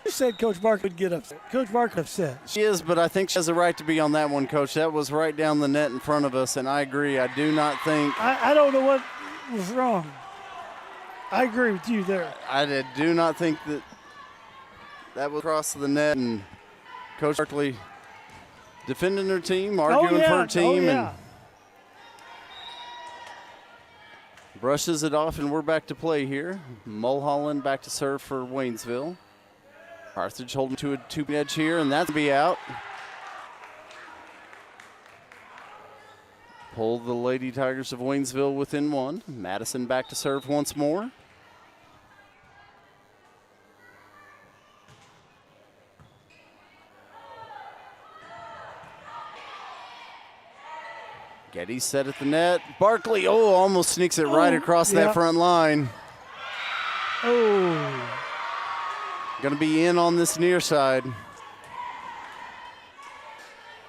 you said. Coach Barker would get upset. Coach Barker upset. She is, but I think she has a right to be on that one, Coach. That was right down the net in front of us, and I agree. I do not think. I don't know what was wrong. I agree with you there. I do not think that was across the net, and Coach Barkley defending her team, arguing for her team, and brushes it off, and we're back to play here. Mulholland back to serve for Waynesville. Carthage holding to a 2-point edge here, and that's be out. Pull the Lady Tigers of Waynesville within 1. Madison back to serve once more. Getty set at the net. Barkley, almost sneaks it right across that front line. Oh. Going to be in on this near side.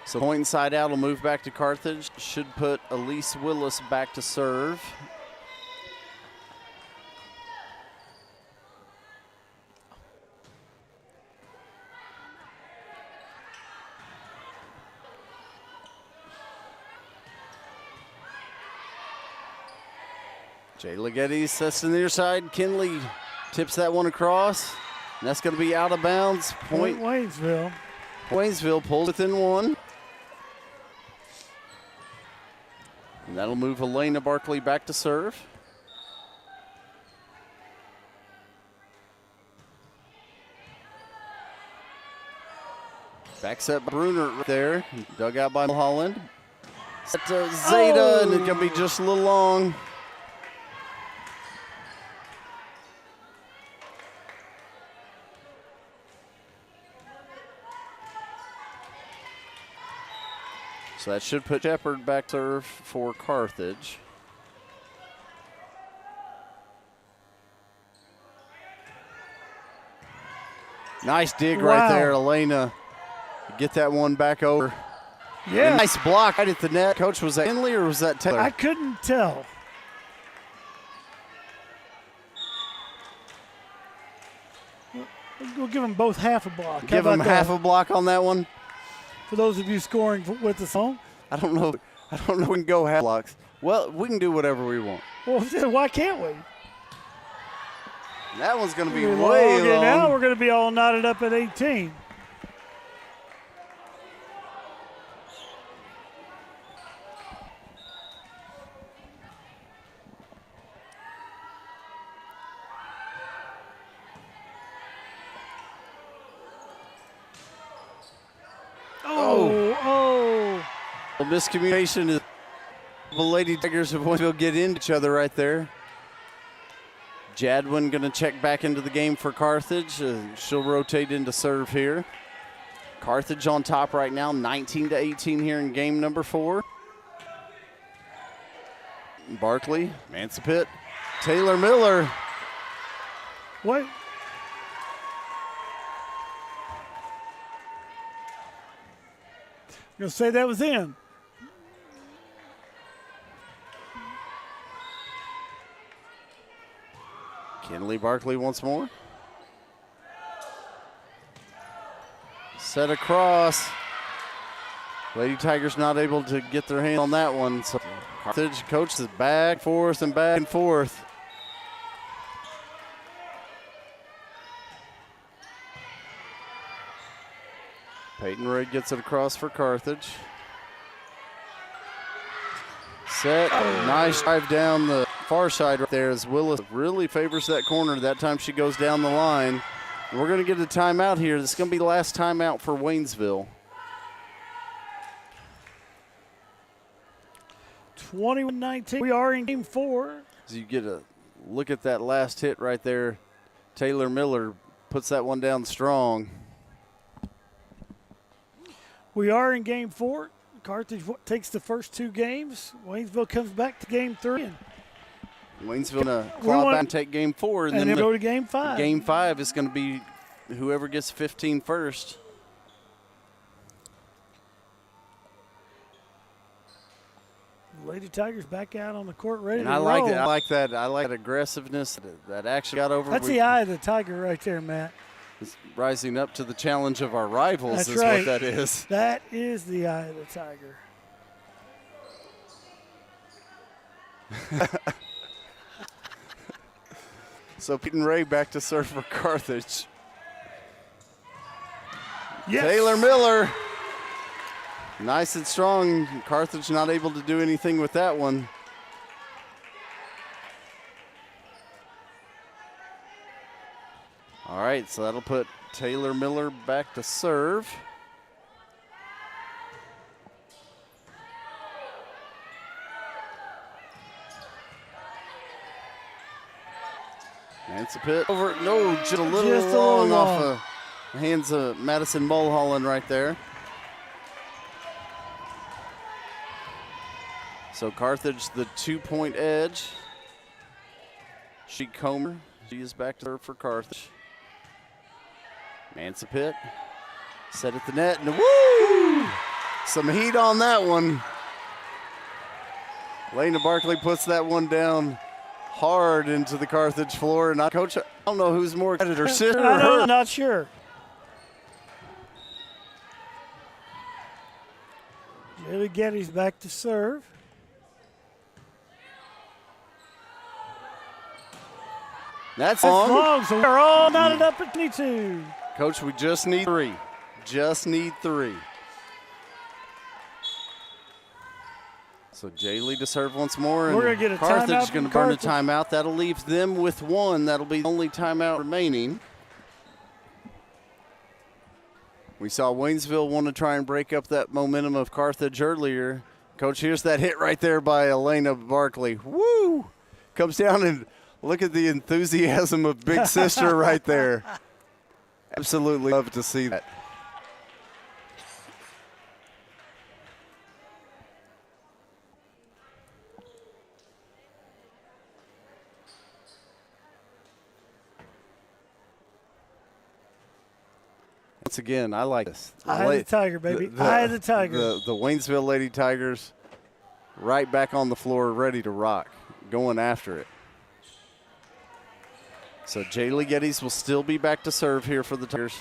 So point and side out will move back to Carthage. Should put Elise Willis back to serve. Jay Leggetti sets to the near side. Kinley tips that one across. And that's going to be out of bounds. Point Waynesville. Waynesville pulls within 1. And that'll move Elena Barkley back to serve. Back set by Bruner right there. Dug out by Mulholland. Set to Zeta, and it's going to be just a little long. So that should put Shepard back to serve for Carthage. Nice dig right there, Elena. Get that one back over. Yeah. And nice block right at the net. Coach, was that Kinley or was that Taylor? I couldn't tell. We'll give them both half a block. Give them half a block on that one. For those of you scoring with the phone. I don't know if we can go half blocks. Well, we can do whatever we want. Well, then why can't we? That one's going to be way long. Now we're going to be all knotted up at 18. Oh. A miscommunication is the Lady Tigers of Waynesville get into each other right there. Jadwin going to check back into the game for Carthage. She'll rotate into serve here. Carthage on top right now, 19-18 here in game number 4. Barkley, Mansipit, Taylor Miller. What? You'll say that was in. Kinley Barkley once more. Set across. Lady Tigers not able to get their hand on that one. So Carthage coaches back, forth, and back and forth. Peyton Ray gets it across for Carthage. Set, nice drive down the far side right there as Willis really favors that corner. That time she goes down the line. We're going to get a timeout here. This is going to be the last timeout for Waynesville. 21-19. We are in game 4. As you get a look at that last hit right there, Taylor Miller puts that one down strong. We are in game 4. Carthage takes the first 2 games. Waynesville comes back to game 3. And Waynesville going to claw back and take game 4. And then go to game 5. Game 5 is going to be whoever gets 15 first. Lady Tigers back out on the court ready And to I roll. like that. I like that. I like that aggressiveness that actually got over. That's the eye of the tiger right there, Matt. It's rising up to the challenge of our rivals. That's is right. what that is. That is the eye of the tiger. So Peyton Ray back to serve for Carthage. Yes. Taylor Miller. Nice and strong. Carthage not able to do anything with that one. All right, so that'll put Taylor Miller back to serve. Mansipit over. No, just a little long off of the hands of Madison Mulholland right there. So Carthage, the 2-point edge. She Comer, she is back to serve for Carthage. Mansipit, set at the net, and woo! Some heat on that one. Lena Barkley puts that one down hard into the Carthage floor. And Coach, I don't know who's more excited, her sister or her. I'm not sure. Jelly Getty's back to serve. That's Long, long. so we're all knotted up at 22. Coach, we just need 3. Just need 3. So Jaylee to serve once more. And We're going to get a Carthage timeout is going to from burn a Carthage. timeout. That'll leave them with 1. That'll be the only timeout remaining. We saw Waynesville want to try and break up that momentum of Carthage earlier. Coach, here's that hit right there by Elena Barkley. Woo! Comes down and look at the enthusiasm of Big Sister right there. Absolutely love to see that. Once again, I like this. Eye of the tiger, baby. Eye of the tiger. The Waynesville Lady Tigers right back on the floor, ready to rock, going after it. So Jaylee Geddes will still be back to serve here for the Tigers.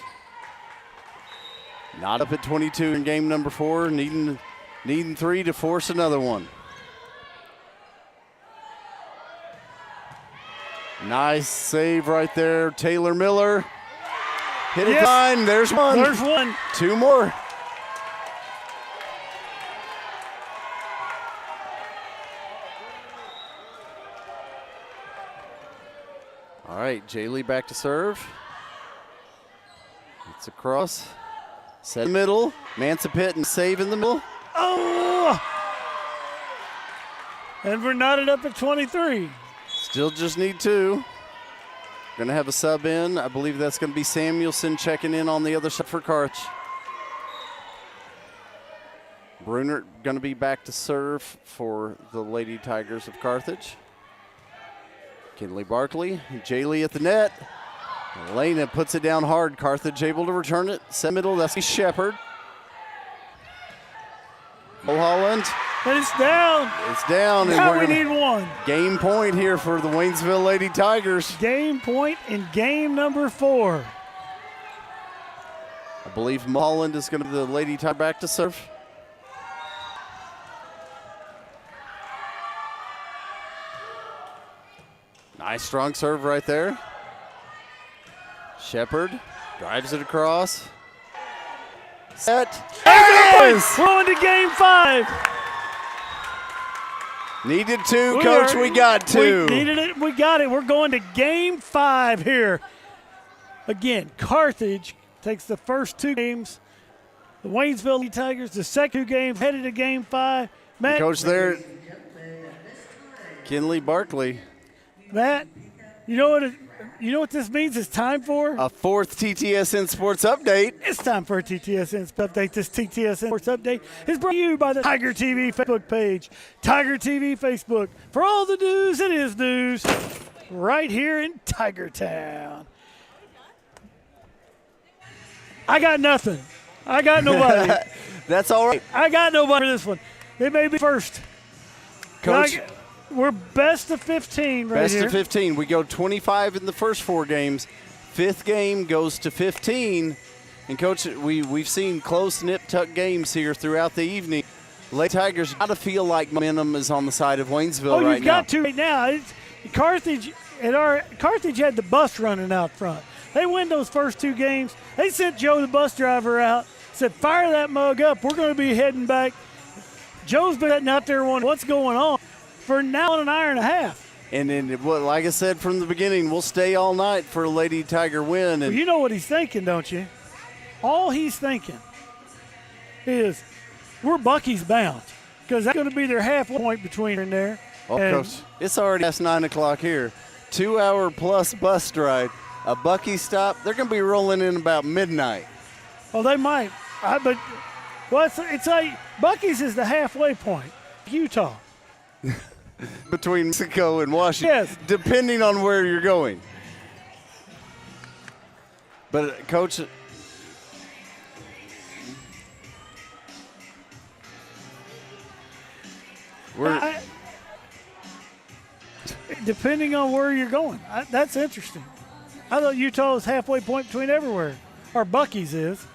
Not up at 22 in game number 4, needing 3 to force another one. Nice save right there, Taylor Miller. Hit it fine. There's one. There's one. 2 more. All right, Jaylee back to serve. It's across. Set in the middle. Mansipit and save in the middle. Oh! And we're knotted up at 23. Still just need 2. Going to have a sub in. I believe that's going to be Samuelson checking in on the other side for Carthage. Brunert going to be back to serve for the Lady Tigers of Carthage. Kinley Barkley, Jaylee at the net. Elena puts it down hard. Carthage able to return it. Set middle, that's Shepard. Holland. And it's down. It's down. Now and we need 1. Game point here for the Waynesville Lady Tigers. Game point in game number 4. I believe Holland is going to be the Lady Tiger back to serve. Nice strong serve right there. Shepard drives it across. Set. There it is! We're on to game 5. Needed 2, Coach. We got 2. We needed it. We got it. We're going to game 5 here. Again, Carthage takes the first 2 games. The Waynesville Tigers, the second 2 games, headed to game 5. Matt, Coach there, Kinley Barkley. Matt, you know what this means? It's time for A 4th TTSN Sports Update. It's time for a TTSN Sports Update. This TTSN Sports Update is brought to you by the TigerTV Facebook page. TigerTV Facebook. For all the news, it is news right here in Tigertown. I got nothing. I got nobody. That's all right. I got nobody for this one. It may be first. Coach, We're best of 15 right best here. of 15. We go 25 in the first 4 games. 5th game goes to 15. And, Coach, we've seen close, nip-tuck games here throughout the evening. Lady Tigers got to feel like momentum is on the side of Waynesville right now. You've got to right now. Carthage had the bus running out front. They win those first 2 games. They sent Joe, the bus driver, out, said, fire that mug up. We're going to be heading back. Joe's been sitting out there wondering what's going on for now an hour and a half. And then, like I said from the beginning, we'll stay all night for a Lady Tiger win. And Well, you know what he's thinking, don't you? All he's thinking is we're Bucky's bound because that's going to be their halfway point between here and there. Oh, And Coach, it's already past 9 o'clock here. 2-hour-plus bus ride, a Bucky stop. They're going to be rolling in about midnight. Well, they might. It's like Bucky's is the halfway point. Utah. Between Mexico and Washington, Yes. depending on where you're going. But, Coach, Depending on where you're going. That's interesting. I thought Utah was halfway point between everywhere. Or Bucky's is.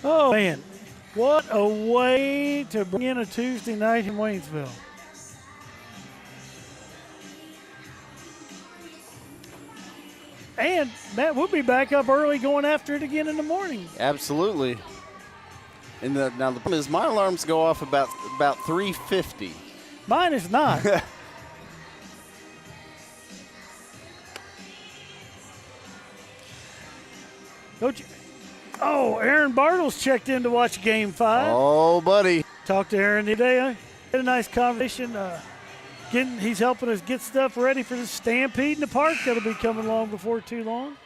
Oh, man. What a way to bring in a Tuesday night in Waynesville. And, Matt, we'll be back up early going after it again in the morning. absolutely. And now the problem is my alarms go off about 3:50. Mine is not. Don't you? Oh, Aaron Bartles checked in to watch Game 5. Oh, buddy. Talked to Aaron today. I had a nice conversation. He's helping us get stuff ready for the Stampede in the park. That'll be coming along before too long.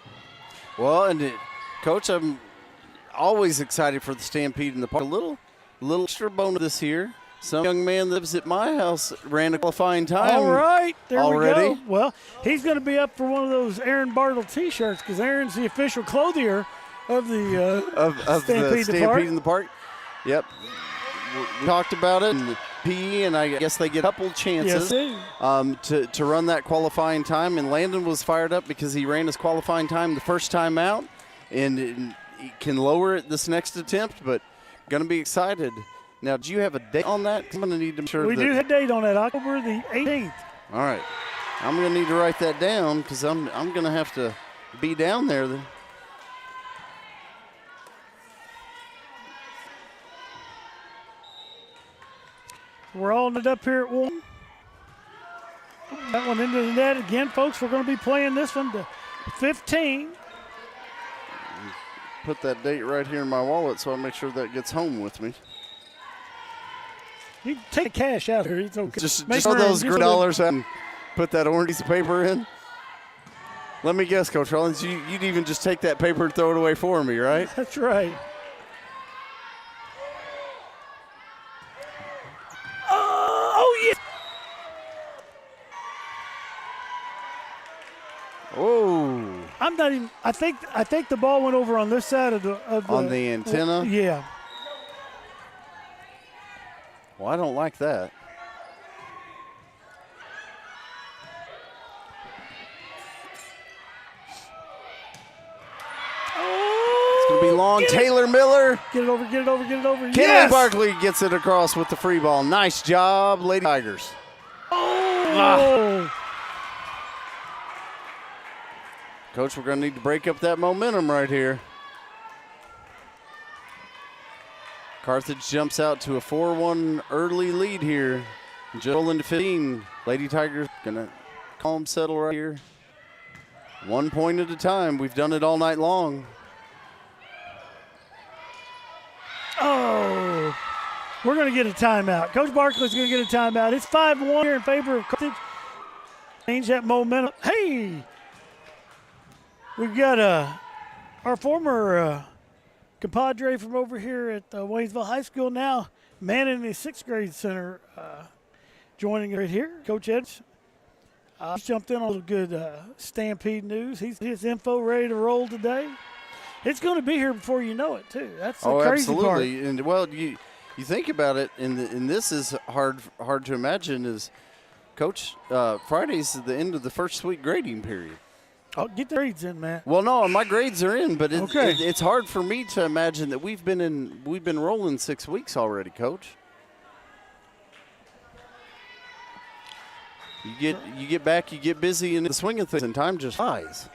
Well, and Coach, I'm always excited for the Stampede in the park. A little extra bonus this year. Some young man that lives at my house ran a qualifying time. All right, there already. we go. Well, he's going to be up for one of those Aaron Bartle T-shirts because Aaron's the official clothier of the of Stampede, the Stampede in the park. Yep. We talked about it, and PE, and I guess they get a couple chances to run that qualifying time. And Landon was fired up because he ran his qualifying time the first time out, and he can lower it this next attempt, but going to be excited. Now, do you have a date on that? I'm going to need to make sure we do have a date on that, October the 18th. All right. I'm going to need to write that down because I'm going to have to be down there then. We're all knit up here at 1. That one into the net again, folks. We're going to be playing this one to 15. Put that date right here in my wallet so I make sure that gets home with me. You can take cash out here. It's okay. Just Make throw room. those Just dollars out and put that orange piece of paper in. Let me guess, Coach Rollins, you'd even just take that paper and throw it away for me, right? That's right. Oh, yes. Oh. I'm not even. I think the ball went over on this side of the On the antenna? Yeah. Well, I don't like that. It's going to be long. Taylor Miller. Get it over, get it over, get it over. Kenley Yes! Barkley gets it across with the free ball. Nice job, Lady Tigers. Oh! Coach, we're going to need to break up that momentum right here. Carthage jumps out to a 4-1 early lead here. Just rolling to 15. Lady Tigers going to calm settle right here. 1 point at a time. We've done it all night long. Oh! We're going to get a timeout. Coach Barkley's going to get a timeout. It's 5-1 here in favor of Carthage. Change that momentum. Hey! We've got our former compadre from over here at Waynesville High School now manning the 6th grade center, joining right here, Coach Edge. He's jumped in on a little good Stampede news. He's his info ready to roll today. It's going to be here before you know it, too. That's the crazy absolutely. part. And, well, you think about it, and this is hard to imagine, is, Coach, Friday's the end of the first week grading period. Oh, get the grades in, man. Well, no, my grades are in, but Okay. it's hard for me to imagine that we've been rolling 6 weeks already, Coach. You get back, you get busy in the swing of things, and time just flies.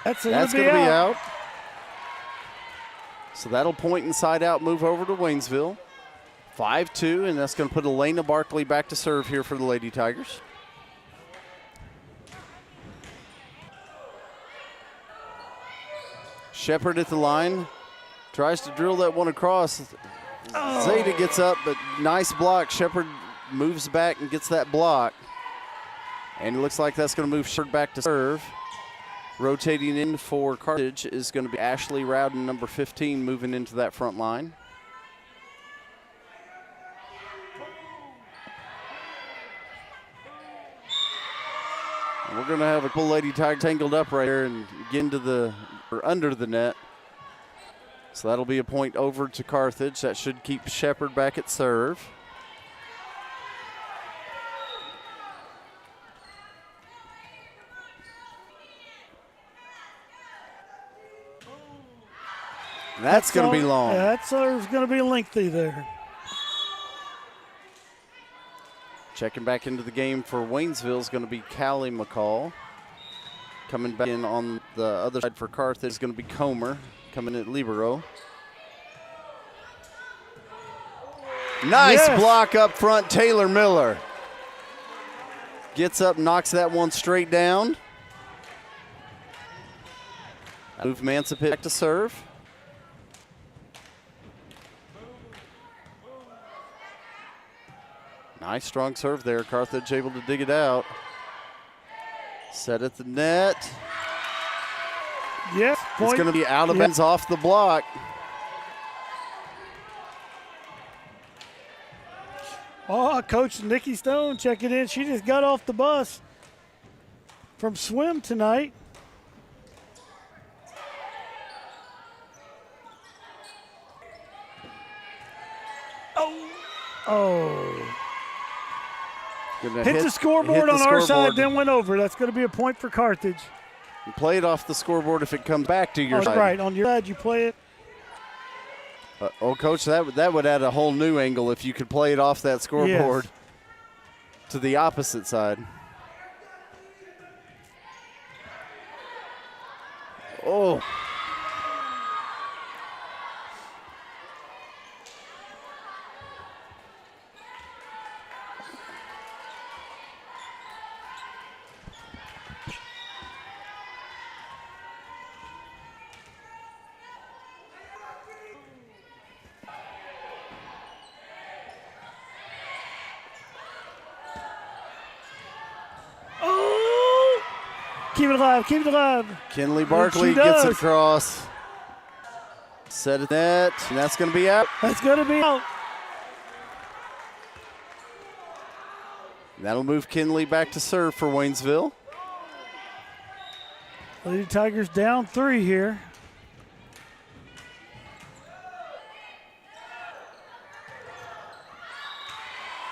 That's going to be out. So that'll point inside out, move over to Waynesville. 5-2, and that's going to put Elena Barkley back to serve here for the Lady Tigers. Shepard at the line, tries to drill that one across. Zeta gets up, but nice block. Shepard moves back and gets that block. And it looks like that's going to move Shepard back to serve. Rotating in for Carthage is going to be Ashley Rowden, number 15, moving into that front line. We're going to have a full Lady Tiger tangled up right here and get into or under the net. So that'll be a point over to Carthage. That should keep Shepard back at serve. That's going to be long. Yeah, that serve's going to be lengthy there. Checking back into the game for Waynesville is going to be Callie McCall. Coming back in on the other side for Carthage is going to be Comer, coming at libero. Nice block up front, Taylor Miller. Gets up, knocks that one straight down. Move Mansipit back to serve. Nice strong serve there. Carthage able to dig it out. Set at the net. Yes. It's going to be out of bounds off the block. Oh, Coach Nikki Stone checking in. She just got off the bus from swim tonight. Oh. Hit the scoreboard on our side, then went over. That's going to be a point for Carthage. You play it off the scoreboard if it comes back to your side. Right, on your side you play it. Coach, that would add a whole new angle if you could play it off that scoreboard to the opposite side. Oh. Keep it alive. Keep it alive. Kinley Barkley She gets it does. across. Set it net, and that's going to be out. That's going to be out. That'll move Kinley back to serve for Waynesville. Lady Tigers down 3 here.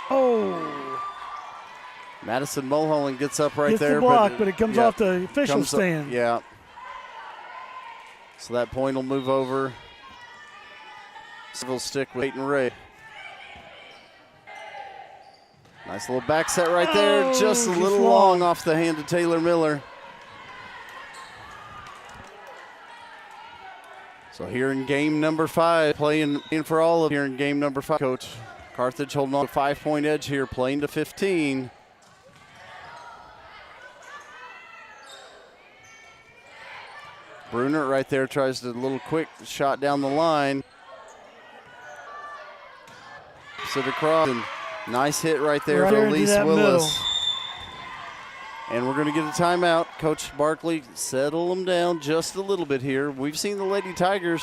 Oh. Madison Mulholland gets up right Gets there. the block, but it comes yeah, off the official comes up- stand. Yeah. So that point will move over. Will stick with Peyton Ray. Nice little back set right there. Oh, Just a just little long off the hand of Taylor Miller. So here in game number 5, playing in for all of here in game number 5, Coach. Carthage holding on to a 5-point edge here, playing to 15. Brunner right there tries to a little quick shot down the line. Sit across, and nice hit right there Right for there into Elise that Willis. middle. And we're going to get a timeout. Coach Barkley, settle them down just a little bit here. We've seen the Lady Tigers.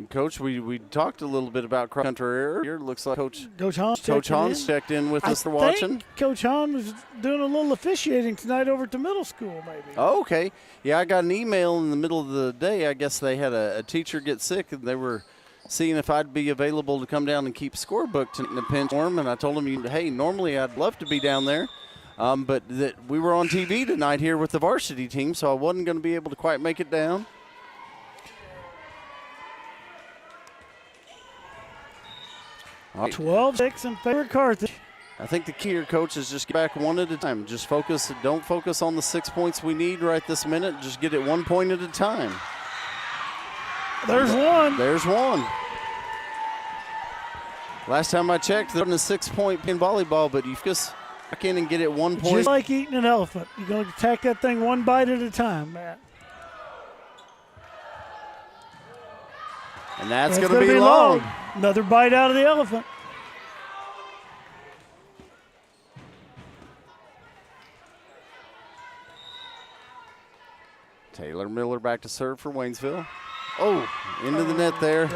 Coach, we talked a little bit about cross country earlier. Looks like Coach Hans checked in with us for I watching. think Coach Hahn was doing a little officiating tonight over at the middle school, maybe. Oh, okay. Yeah, I got an email in the middle of the day. I guess they had a teacher get sick, and they were seeing if I'd be available to come down and keep scorebook in the pinch for 'em. And I told them, hey, normally I'd love to be down there, but that we were on TV tonight here with the varsity team, so I wasn't going to be able to quite make it down. All right. 12-6 in favor of Carthage. I think the key here, Coach, is just get back one at a time. Just focus. Don't focus on the 6 points we need right this minute. Just get it 1 point at a time. There's one. There's one. Last time I checked, there wasn't a 6 point in volleyball, but you just back in and get it 1 point. Just like eating an elephant. You're going to attack that thing one bite at a time, Matt. And that's going gonna to be long. Another bite out of the elephant. Taylor Miller back to serve for Waynesville. Oh, into the net there.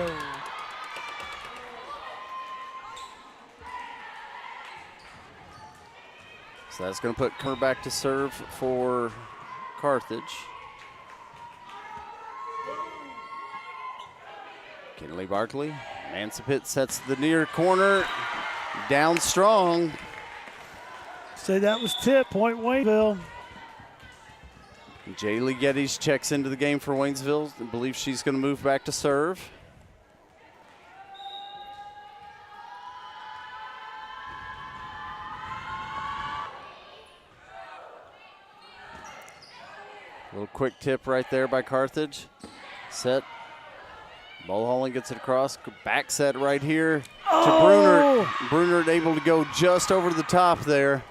So that's going to put Kerr back to serve for Carthage. Kinley Barkley. Mansipit sets the near corner. Down strong. Say that was tip. Point Waynesville. Jaylee Geddes checks into the game for Waynesville. I believe she's going to move back to serve. Little quick tip right there by Carthage. Set. Mulholland gets it across. Back set right here to Brunner. Brunner able to go just over the top there.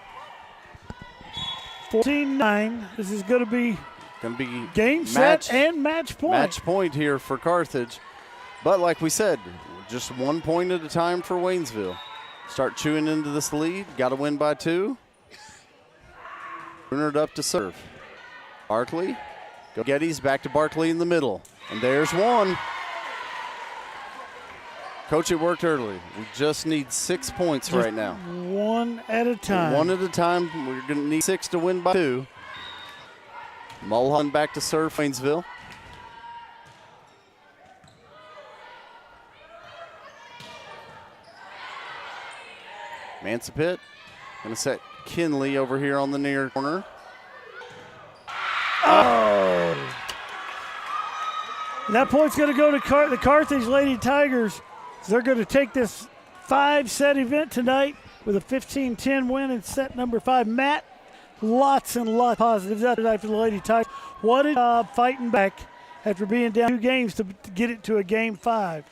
14-9. This is going to be game, set, and match point. Match point here for Carthage. But like we said, just 1 point at a time for Waynesville. Start chewing into this lead. Got to win by 2. Brunner up to serve. Barkley. Geddes back to Barkley in the middle. And there's one. Coach, it worked early. We just need 6 points just right now. One at a time. One at a time. We're going to need 6 to win by 2. Mulholland back to serve Waynesville. Mansipit going to set Kinley over here on the near corner. Oh! And that point's going to go to the Carthage Lady Tigers. They're going to take this 5-set event tonight with a 15-10 win in set number 5. Matt, lots and lots of positives out tonight for the Lady Tigers. What a job fighting back after being down 2 games to get it to a game 5.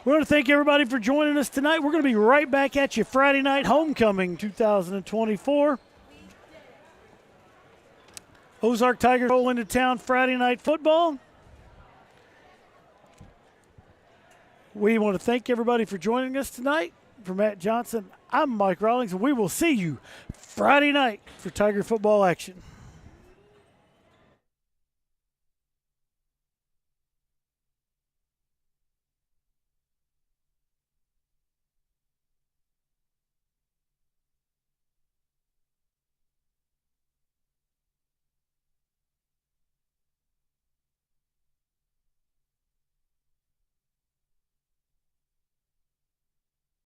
We want to thank everybody for joining us tonight. We're going to be right back at you Friday night, Homecoming 2024. Ozark Tigers roll into town Friday night football. We want to thank everybody for joining us tonight. For Matt Johnson, I'm Mike Rawlings, and we will see you Friday night for Tiger football action.